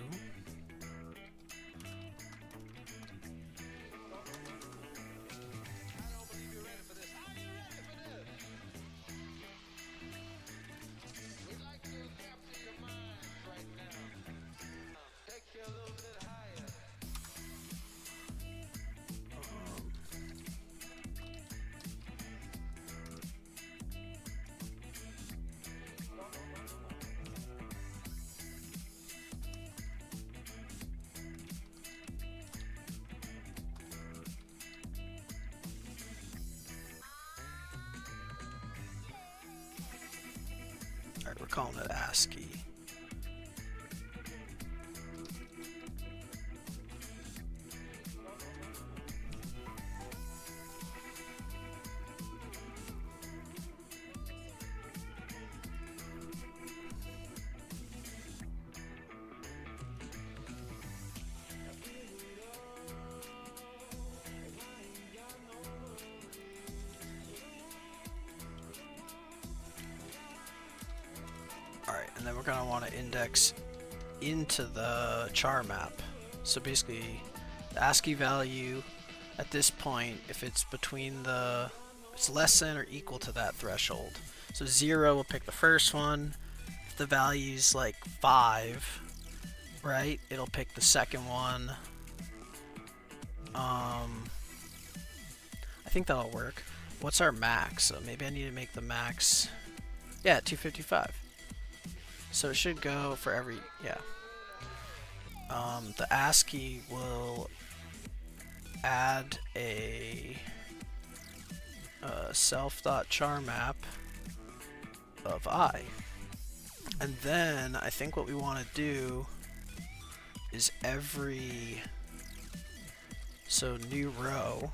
Alright, we're calling it ASCII. Alright, and then we're going to want to index into the char map. So basically, the ASCII value at this point, if it's between the, it's less than or equal to that threshold. So 0 will pick the first one. If the value's like 5, right, it'll pick the second one. I think that'll work. What's our max? So maybe I need to make the max. Yeah, 255. So it should go for every, yeah. The ASCII will add a self.char map of I. And then I think what we want to do is so new row,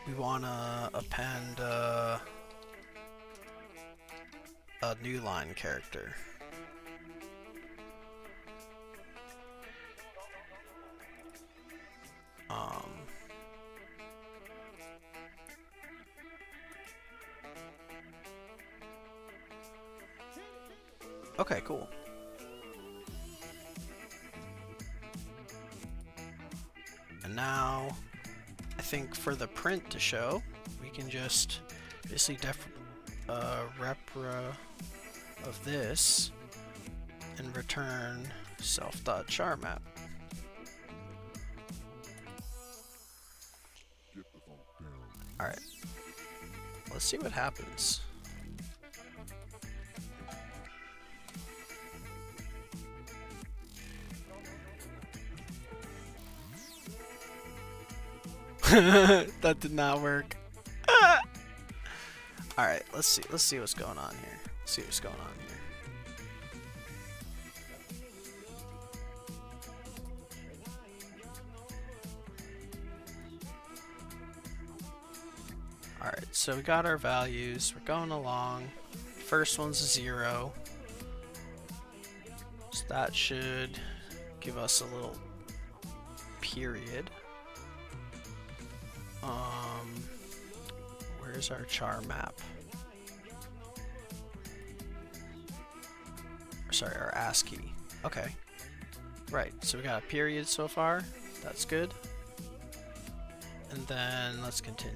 we want to append a new line character. Okay, cool. And now, I think for the print to show, we can just basically repra of this and return self.char map. Alright, let's see what happens. That did not work. Alright, let's see what's going on here. Let's see what's going on here. Alright, so we got our values. We're going along. First one's a 0. So that should give us a little period. Where's our char map? Sorry, our ASCII. Okay. Right, so we got a period so far. That's good. And then let's continue.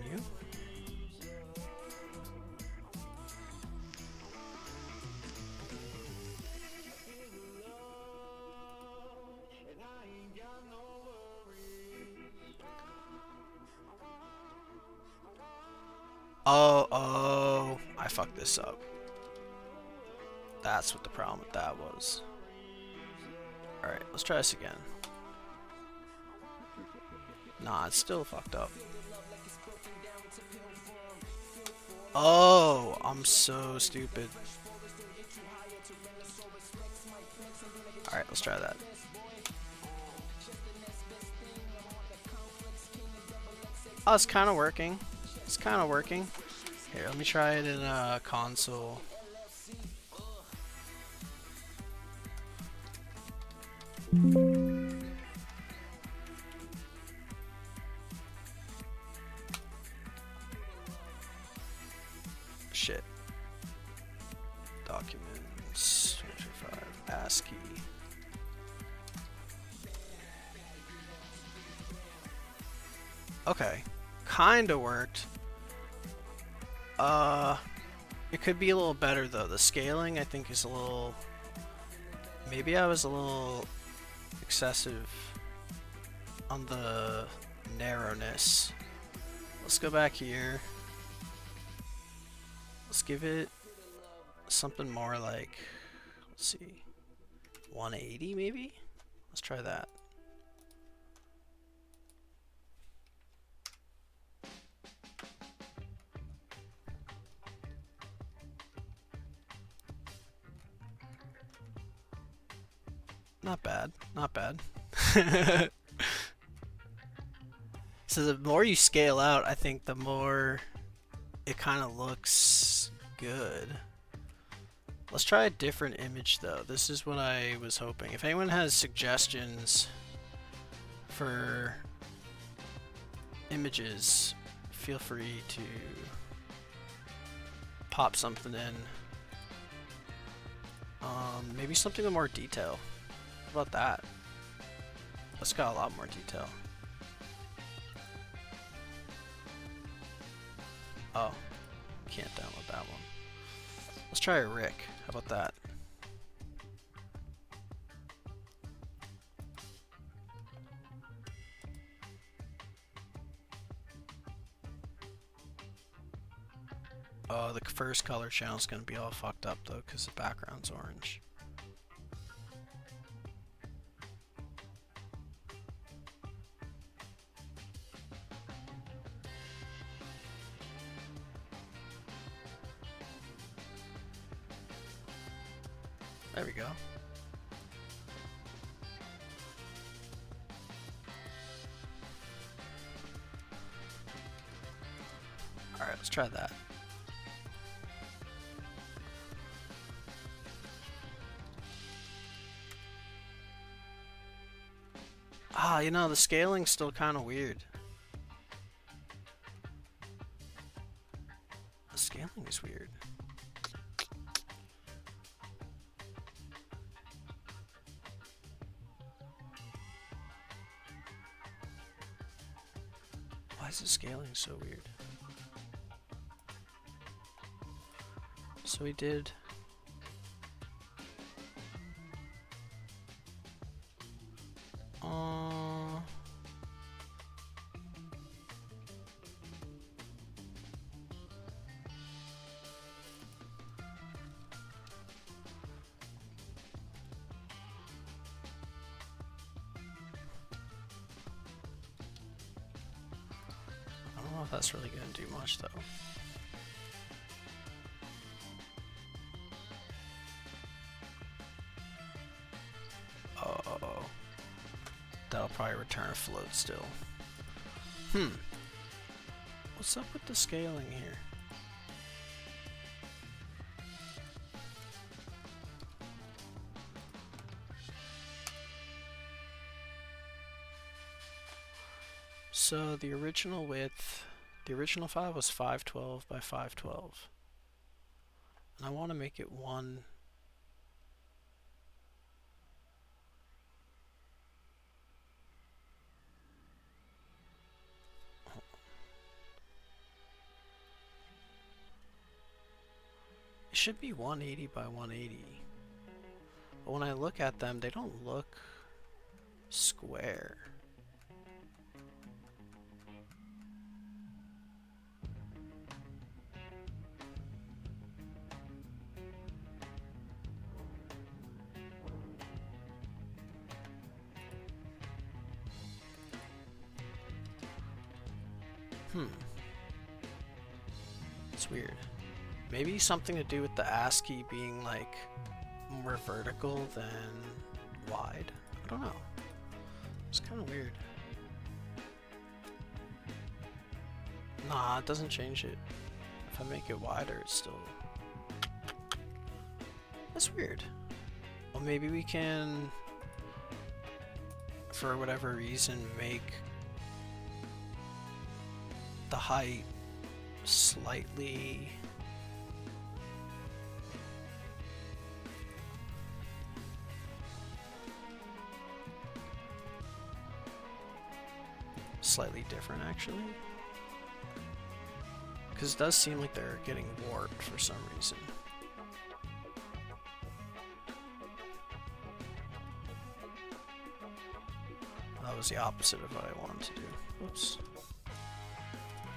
Oh, I fucked this up. That's what the problem with that was. Alright, let's try this again. Nah, it's still fucked up. Oh, I'm so stupid. Alright, let's try that. Oh, it's kind of working. It's kind of working. Here, let me try it in a console. Shit. Documents, 25, ASCII. Okay, kinda worked. It could be a little better though. The scaling I think is a little, maybe I was a little excessive on the narrowness. Let's go back here. Let's give it something more like, let's see, 180 maybe? Let's try that. Not bad, not bad. So the more you scale out, I think the more it kind of looks good. Let's try a different image though. This is what I was hoping. If anyone has suggestions for images, feel free to pop something in. Maybe something with more detail. How about that? That's got a lot more detail. Oh, can't download that one. Let's try a Rick. How about that? Oh, the first color channel is going to be all fucked up though because the background's orange. There we go. Alright, let's try that. Ah, you know, the scaling's still kind of weird. The scaling is weird. Why is the scaling so weird? So we did... I don't know if that's really going to do much though. Oh, that'll probably return a float still. What's up with the scaling here? So the original width, the original file was 512 by 512. And I want to make it one. It should be 180 by 180. But when I look at them, they don't look square. It's weird. Maybe something to do with the ASCII being like more vertical than wide. I don't know. It's kind of weird. Nah, it doesn't change it. If I make it wider, it's still... That's weird. Well, maybe we can, for whatever reason, make the height slightly... slightly different, actually. Because it does seem like they're getting warped for some reason. That was the opposite of what I wanted to do. Whoops.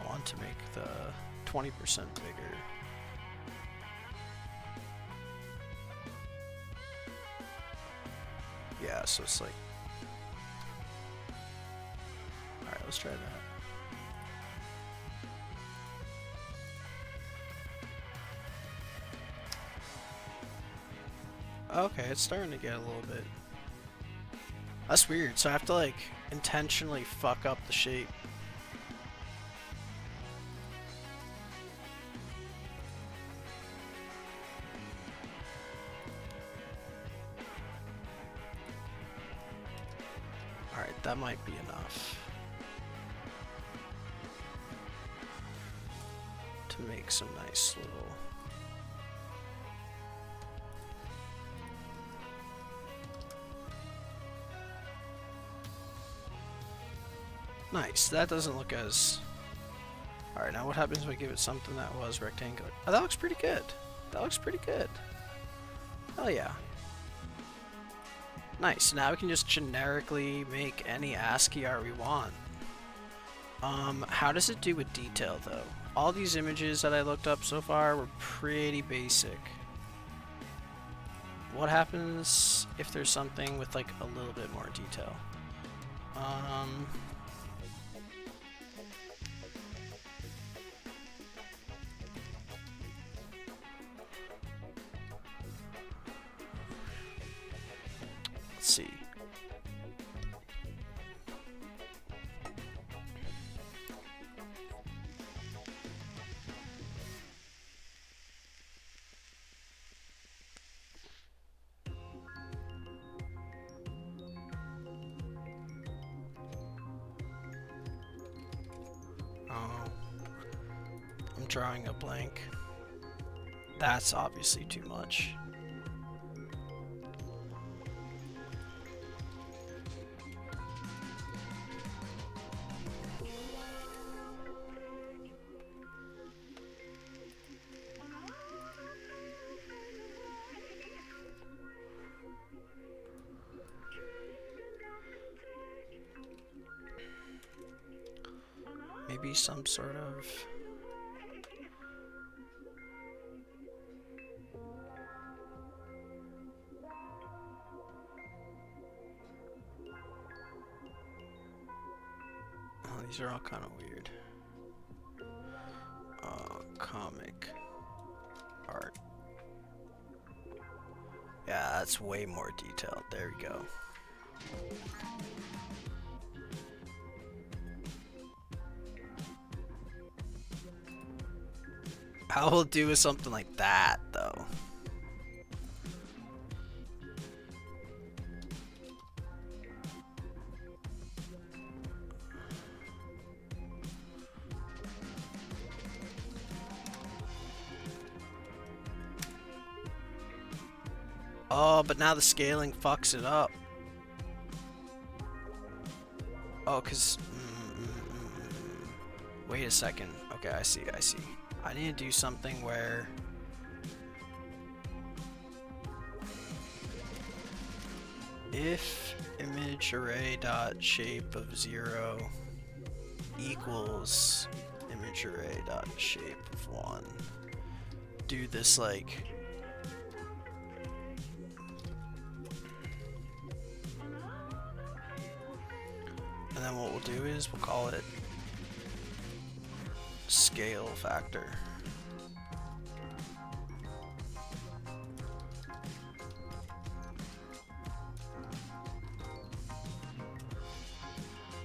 I want to make the 20% bigger. Yeah, so it's like... Alright, let's try that. Okay, it's starting to get a little bit... That's weird, so I have to like intentionally fuck up the shape. Alright, that might be enough to make some nice little... Nice, that doesn't look as... Alright, now what happens if I give it something that was rectangular? Oh, that looks pretty good. That looks pretty good. Hell yeah. Nice, now we can just generically make any ASCII art we want. How does it do with detail, though? all these images that I looked up so far were pretty basic. What happens if there's something with like a little bit more detail? Let's see. I'm drawing a blank. That's obviously too much. Maybe some sort of... Oh, these are all kind of weird. Comic art. Yeah, that's way more detailed. There we go. How we'll do with something like that, though. Oh, but now the scaling fucks it up. Oh, cause... wait a second. Okay, I see, I see. I need to do something where... if image array dot shape of 0 equals image array dot shape of 1, do this like... and then what we'll do is we'll call it scale factor.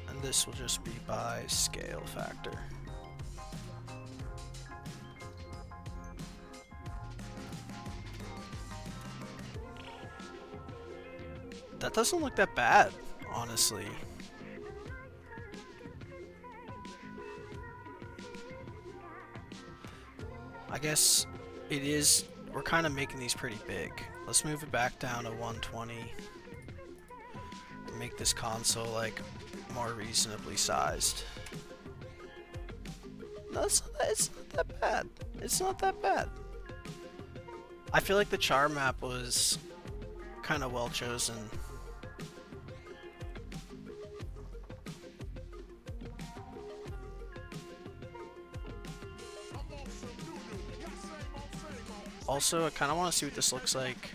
And this will just be by scale factor. That doesn't look that bad, honestly. I guess it is, we're kind of making these pretty big. Let's move it back down to 120. Make this console like more reasonably sized. No, it's not that bad. It's not that bad. I feel like the char map was kind of well chosen. Also, I kind of want to see what this looks like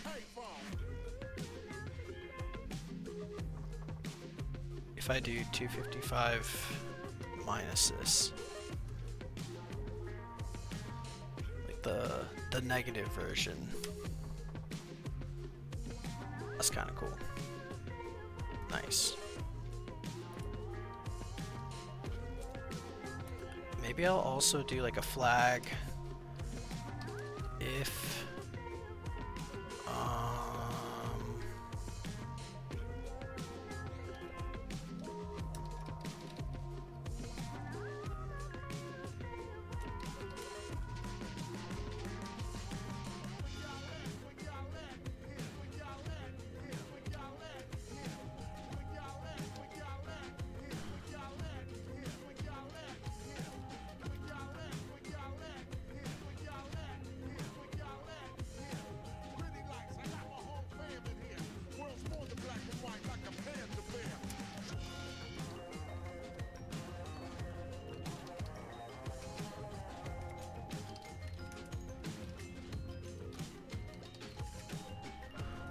if I do 255 minus this. Like the negative version. That's kind of cool. Nice. Maybe I'll also do like a flag if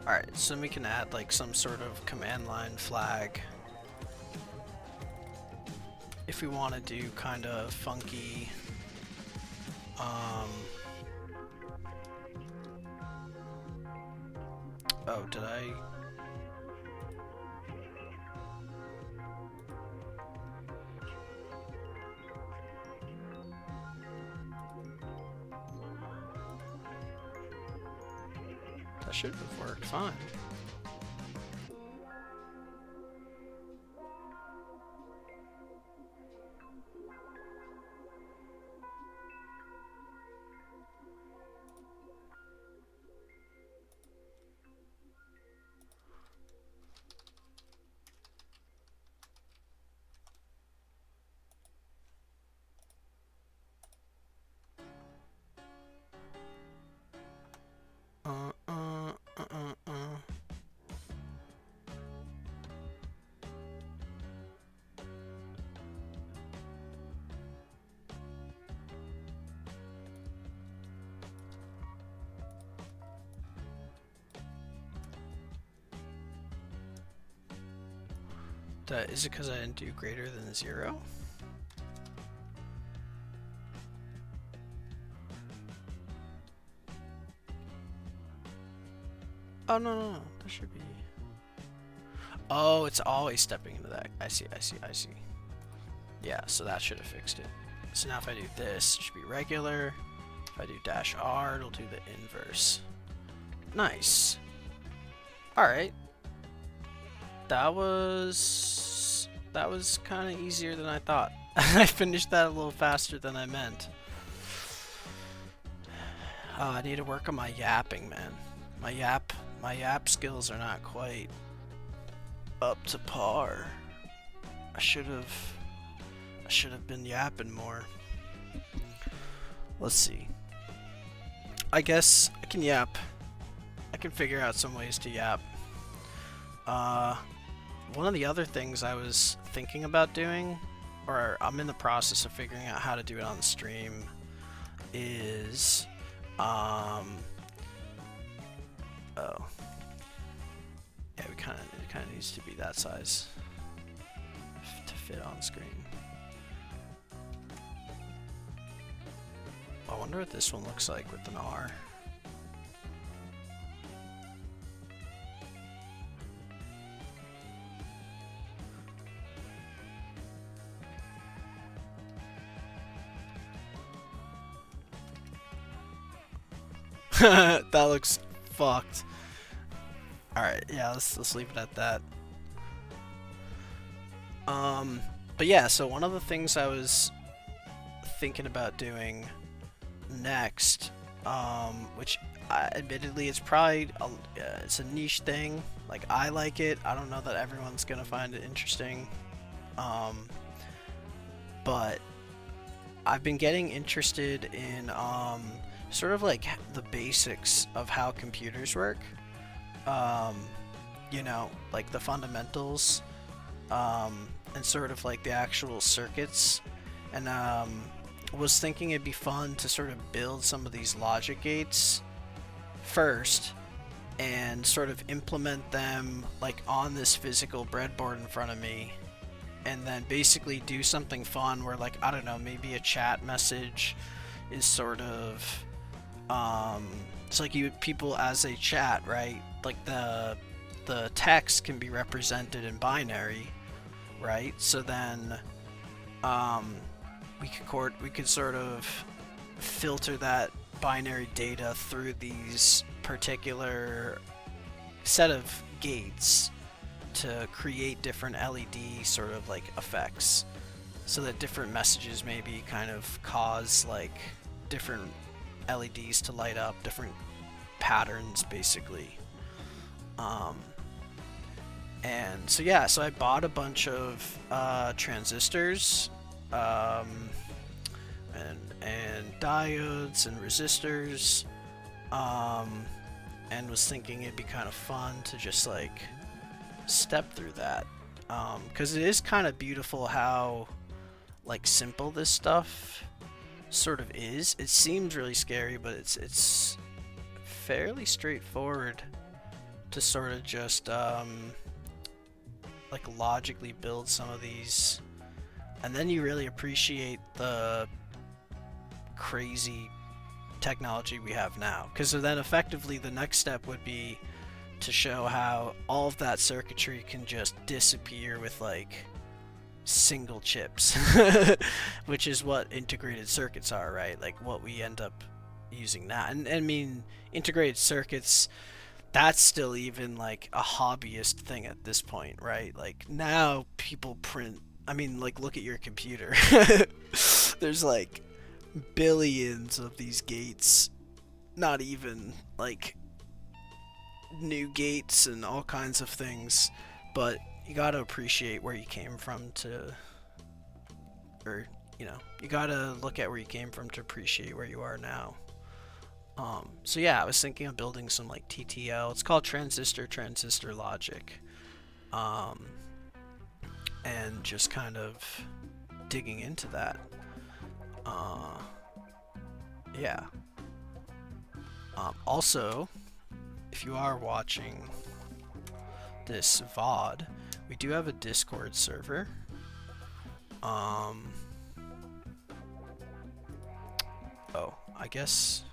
Alright, so we can add like some sort of command line flag if we want to do kind of funky oh, did I? That should have worked fine. Is it because I didn't do greater than 0? Oh, no. That should be... Oh, it's always stepping into that. I see. Yeah, so that should have fixed it. So now if I do this, it should be regular. If I do -R, it'll do the inverse. Nice. Alright. That was kind of easier than I thought. I finished that a little faster than I meant. I need to work on my yapping, man. My yap skills are not quite up to par. I should have been yapping more. Let's see. I guess I can yap. I can figure out some ways to yap. One of the other things I was thinking about doing, or I'm in the process of figuring out how to do it on the stream, is oh yeah, it kind of needs to be that size to fit on screen. I wonder what this one looks like with an R. That looks fucked. Alright, yeah, let's leave it at that. But yeah, so one of the things I was thinking about doing next, which admittedly it's probably it's a niche thing. Like, I like it. I don't know that everyone's gonna find it interesting. But I've been getting interested in sort of like the basics of how computers work. You know, like the fundamentals, and sort of like the actual circuits. And was thinking it'd be fun to sort of build some of these logic gates first and sort of implement them like on this physical breadboard in front of me, and then basically do something fun where, like, I don't know, maybe a chat message is sort of it's like people as they chat, right? Like the text can be represented in binary, right? So then we could sort of filter that binary data through these particular set of gates to create different LED sort of like effects, so that different messages maybe kind of cause like different LEDs to light up, different patterns basically. And so yeah, so I bought a bunch of transistors, and diodes and resistors, and was thinking it'd be kind of fun to just like step through that, because it is kind of beautiful how like simple this stuff sort of is. It seems really scary, but it's fairly straightforward to sort of just like logically build some of these, and then you really appreciate the crazy technology we have now. Because then effectively the next step would be to show how all of that circuitry can just disappear with like single chips, which is what integrated circuits are, right? Like what we end up using now. And I mean, integrated circuits, that's still even like a hobbyist thing at this point, right? Like now people print, I mean, like look at your computer. There's like billions of these gates, not even like new gates and all kinds of things, but you gotta appreciate where you came from to, or you know, you gotta look at where you came from to appreciate where you are now. So yeah, I was thinking of building some like TTL. It's called transistor logic, and just kind of digging into that. Yeah. Also, if you are watching this VOD, we do have a Discord server. Oh, I guess.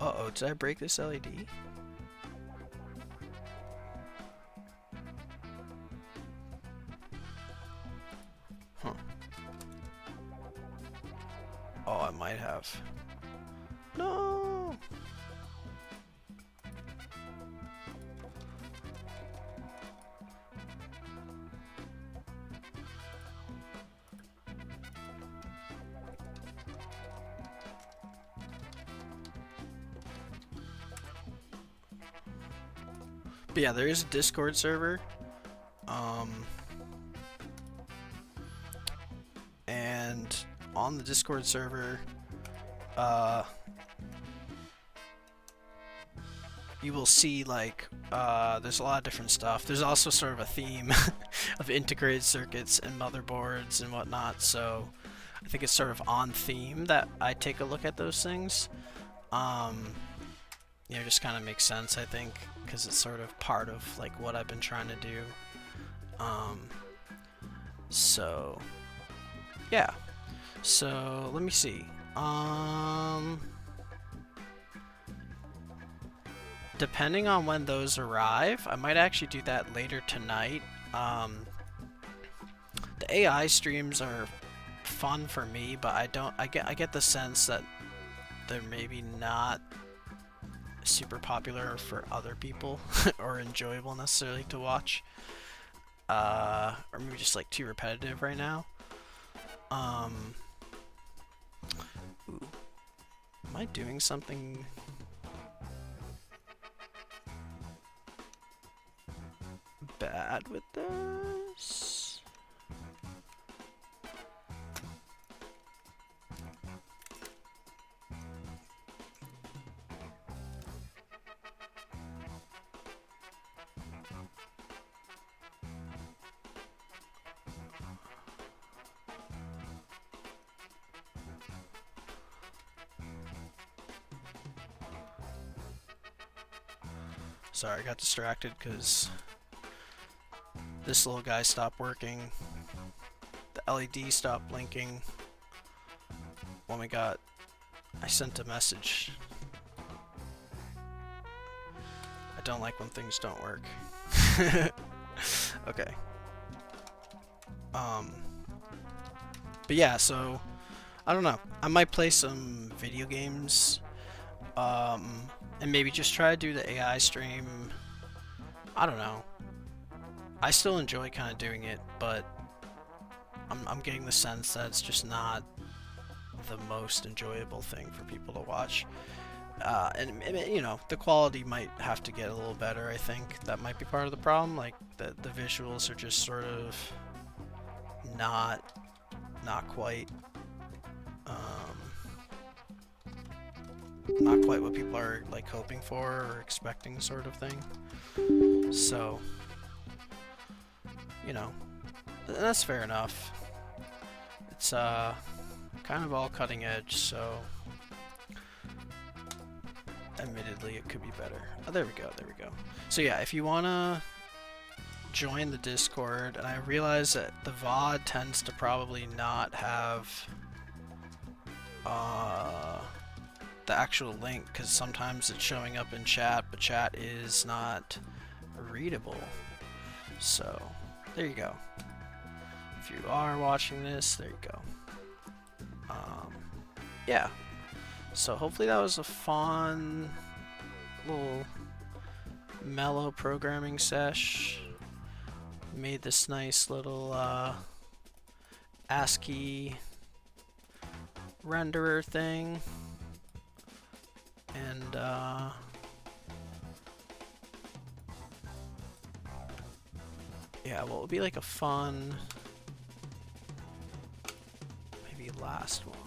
Uh-oh, did I break this LED? Huh. Oh, I might have. No! But yeah, there is a Discord server. And on the Discord server, you will see like there's a lot of different stuff. There's also sort of a theme of integrated circuits and motherboards and whatnot, so I think it's sort of on theme that I take a look at those things. You know, just kind of makes sense, I think, because it's sort of part of like what I've been trying to do. So yeah, so let me see. Depending on when those arrive, I might actually do that later tonight. The AI streams are fun for me, but I get the sense that they're maybe not super popular for other people or enjoyable necessarily to watch, or maybe just like too repetitive right now. Ooh. Am I doing something bad with this? Sorry, I got distracted because this little guy stopped working. The LED stopped blinking. Oh my god. I sent a message. I don't like when things don't work. Okay. But yeah, so I don't know. I might play some video games. And maybe just try to do the AI stream. I don't know. I still enjoy kind of doing it, but I'm getting the sense that it's just not the most enjoyable thing for people to watch. And you know, the quality might have to get a little better. I think that might be part of the problem. Like the visuals are just sort of not quite not quite what people are like hoping for or expecting, sort of thing. So, you know, that's fair enough. it's kind of all cutting edge, so admittedly it could be better. Oh, there we go, there we go. So yeah, if you wanna join the Discord, and I realize that the VOD tends to probably not have the actual link, because sometimes it's showing up in chat, but chat is not readable. So there you go. If you are watching this, there you go. Yeah. So hopefully that was a fun little mellow programming sesh. Made this nice little ASCII renderer thing, and yeah, what would be like a fun maybe last one.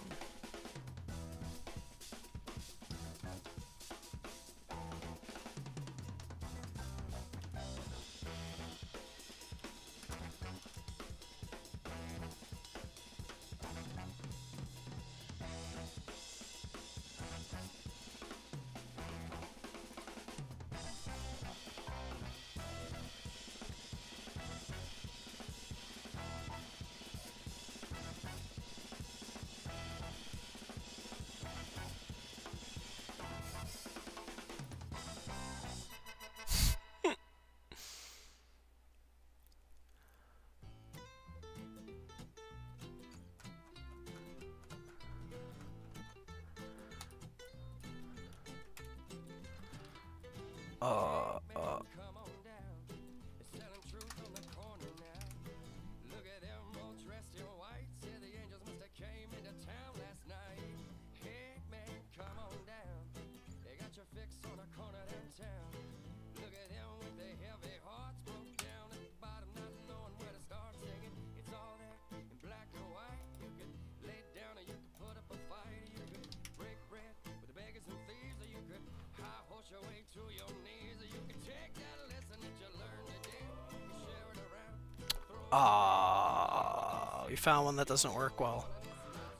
Ah, we found one that doesn't work well.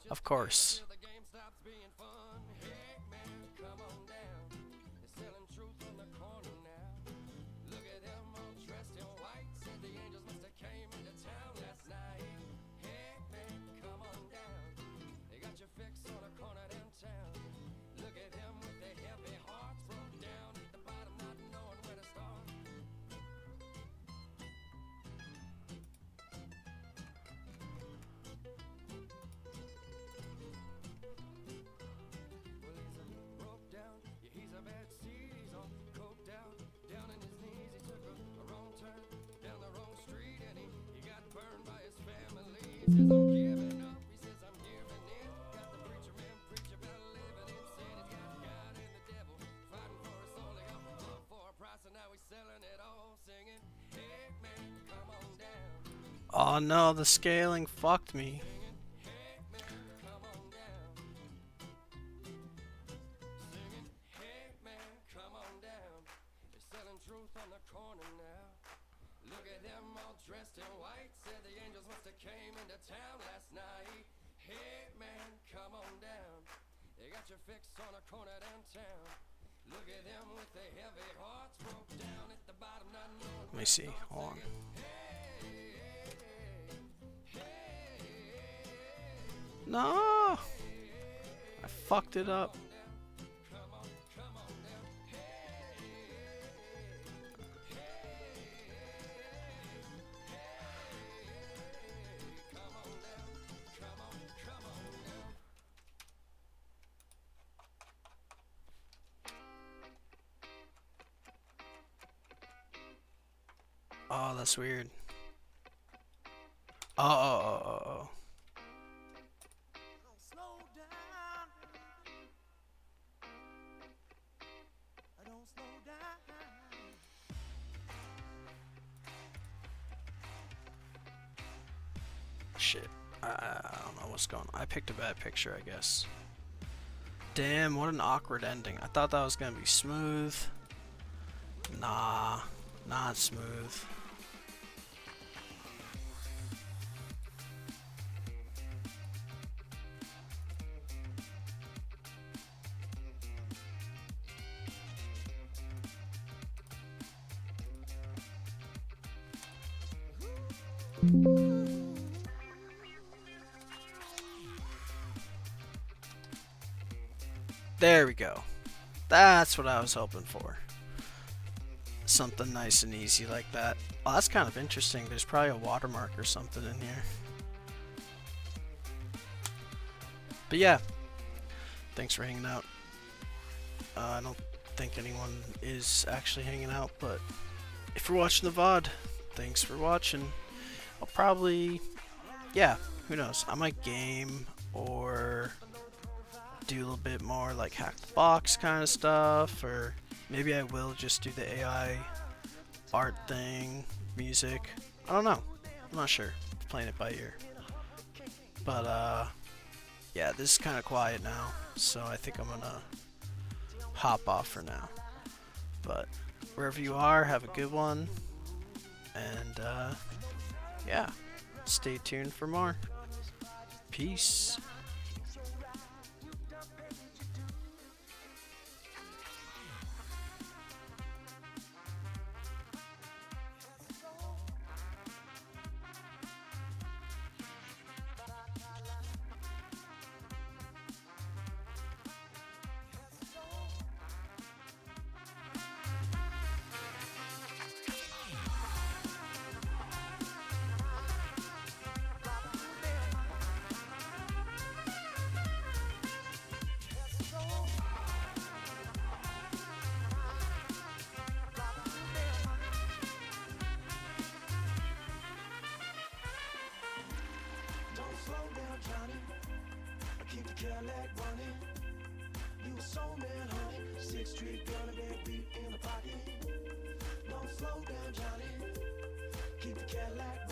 Of course. Oh no, the scaling fucked me. Let me see, hold on. No! I fucked it up. Oh, that's weird. Oh. Shit. I don't know what's going on. I picked a bad picture, I guess. Damn, what an awkward ending. I thought that was gonna be smooth. Nah, not smooth. There we go. That's what I was hoping for. Something nice and easy like that. Well, that's kind of interesting. There's probably a watermark or something in here. But yeah, thanks for hanging out. I don't think anyone is actually hanging out, but if you're watching the VOD, thanks for watching. I'll probably, yeah, who knows? I might game or do a little bit more like hack the box kind of stuff, or maybe I will just do the AI art thing, music. I don't know. I'm not sure. Playing it by ear. But yeah, this is kind of quiet now, so I think I'm gonna hop off for now. But wherever you are, have a good one, and yeah, stay tuned for more. Peace. Keep the Cadillac running. You a soul man, honey. 6th Street girl, a bad beat in the pocket. Don't slow down, Johnny. Keep the Cadillac